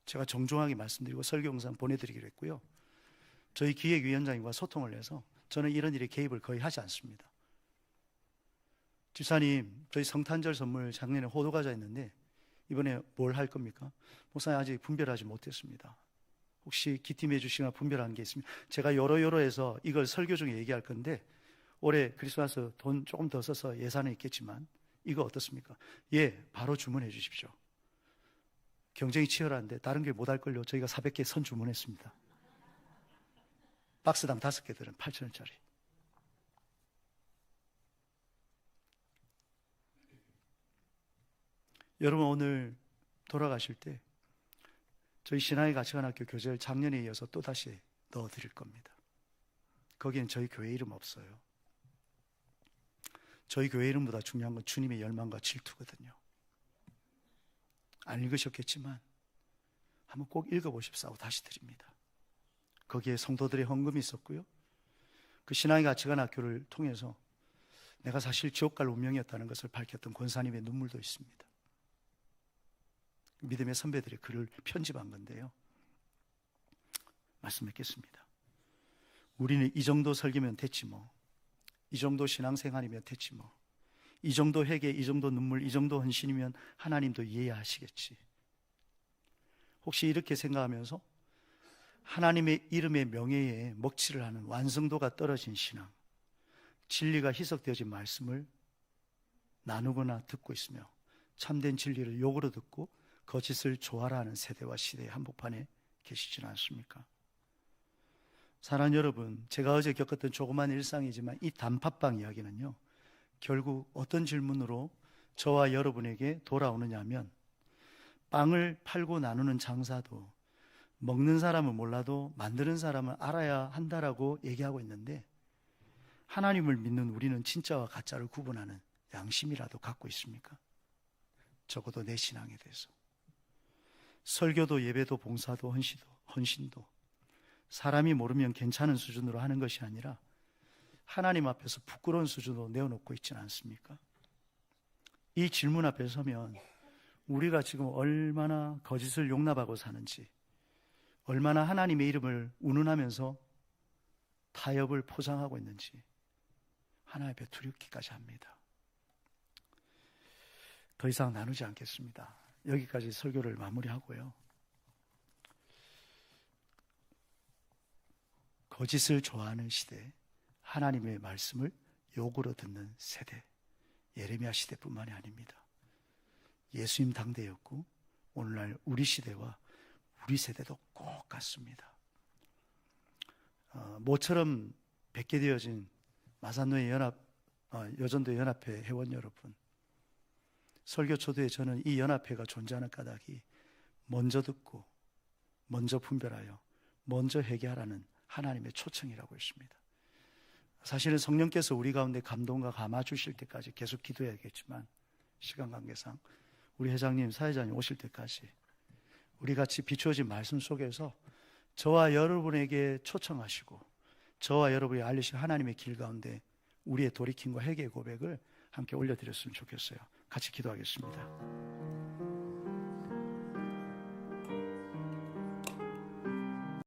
제가 정중하게 말씀드리고 설교 영상 보내드리기로 했고요. 저희 기획위원장님과 소통을 해서 저는 이런 일에 개입을 거의 하지 않습니다. 집사님, 저희 성탄절 선물 작년에 호두과자 했는데 이번에 뭘 할 겁니까? 목사님, 아직 분별하지 못했습니다. 혹시 기팀해 주시거나 분별하는 게 있으면 제가 요러요러해서 이걸 설교 중에 얘기할 건데 올해 크리스마스 돈 조금 더 써서 예산은 있겠지만 이거 어떻습니까? 예, 바로 주문해 주십시오. 경쟁이 치열한데 다른 게 못할 걸요. 저희가 400개 선 주문했습니다. 박스당 5개 들은 8,000원짜리. 여러분 오늘 돌아가실 때 저희 신앙의 가치관학교 교재를 작년에 이어서 또다시 넣어드릴 겁니다. 거기엔 저희 교회 이름 없어요. 저희 교회 이름보다 중요한 건 주님의 열망과 질투거든요. 안 읽으셨겠지만 한번 꼭 읽어보십사고 다시 드립니다. 거기에 성도들의 헌금이 있었고요. 그 신앙의 가치관 학교를 통해서 내가 사실 지옥 갈 운명이었다는 것을 밝혔던 권사님의 눈물도 있습니다. 믿음의 선배들의 글을 편집한 건데요. 말씀 맺겠습니다. 우리는 이 정도 설교면 됐지 뭐. 이 정도 신앙생활이면 됐지 뭐. 이 정도 회개, 이 정도 눈물, 이 정도 헌신이면 하나님도 이해하시겠지. 혹시 이렇게 생각하면서 하나님의 이름의 명예에 먹칠을 하는 완성도가 떨어진 신앙, 진리가 희석되어진 말씀을 나누거나 듣고 있으며 참된 진리를 욕으로 듣고 거짓을 좋아라 하는 세대와 시대의 한복판에 계시지는 않습니까? 사랑하는 여러분, 제가 어제 겪었던 조그만 일상이지만 이 단팥빵 이야기는요, 결국 어떤 질문으로 저와 여러분에게 돌아오느냐 하면 빵을 팔고 나누는 장사도 먹는 사람은 몰라도 만드는 사람은 알아야 한다라고 얘기하고 있는데 하나님을 믿는 우리는 진짜와 가짜를 구분하는 양심이라도 갖고 있습니까? 적어도 내 신앙에 대해서. 설교도 예배도 봉사도 헌신도 사람이 모르면 괜찮은 수준으로 하는 것이 아니라 하나님 앞에서 부끄러운 수준으로 내어놓고 있지는 않습니까? 이 질문 앞에 서면 우리가 지금 얼마나 거짓을 용납하고 사는지, 얼마나 하나님의 이름을 운운하면서 타협을 포장하고 있는지 하나님 앞에 두렵기까지 합니다. 더 이상 나누지 않겠습니다. 여기까지 설교를 마무리하고요. 거짓을 좋아하는 시대, 하나님의 말씀을 욕으로 듣는 세대, 예레미야 시대뿐만이 아닙니다. 예수님 당대였고 오늘날 우리 시대와 우리 세대도 꼭 같습니다. 모처럼 뵙게 되어진 마산노예 여전도 연합회 회원 여러분, 설교 초대에 저는 이 연합회가 존재하는 까닭이 먼저 듣고 먼저 분별하여 먼저 회개하라는 하나님의 초청이라고 했습니다. 사실은 성령께서 우리 가운데 감동과 감화 주실 때까지 계속 기도해야겠지만 시간 관계상 우리 회장님, 사회자님 오실 때까지 우리 같이 비추어진 말씀 속에서 저와 여러분에게 초청하시고 저와 여러분이 알리신 하나님의 길 가운데 우리의 돌이킴과 회개의 고백을 함께 올려드렸으면 좋겠어요. 같이 기도하겠습니다.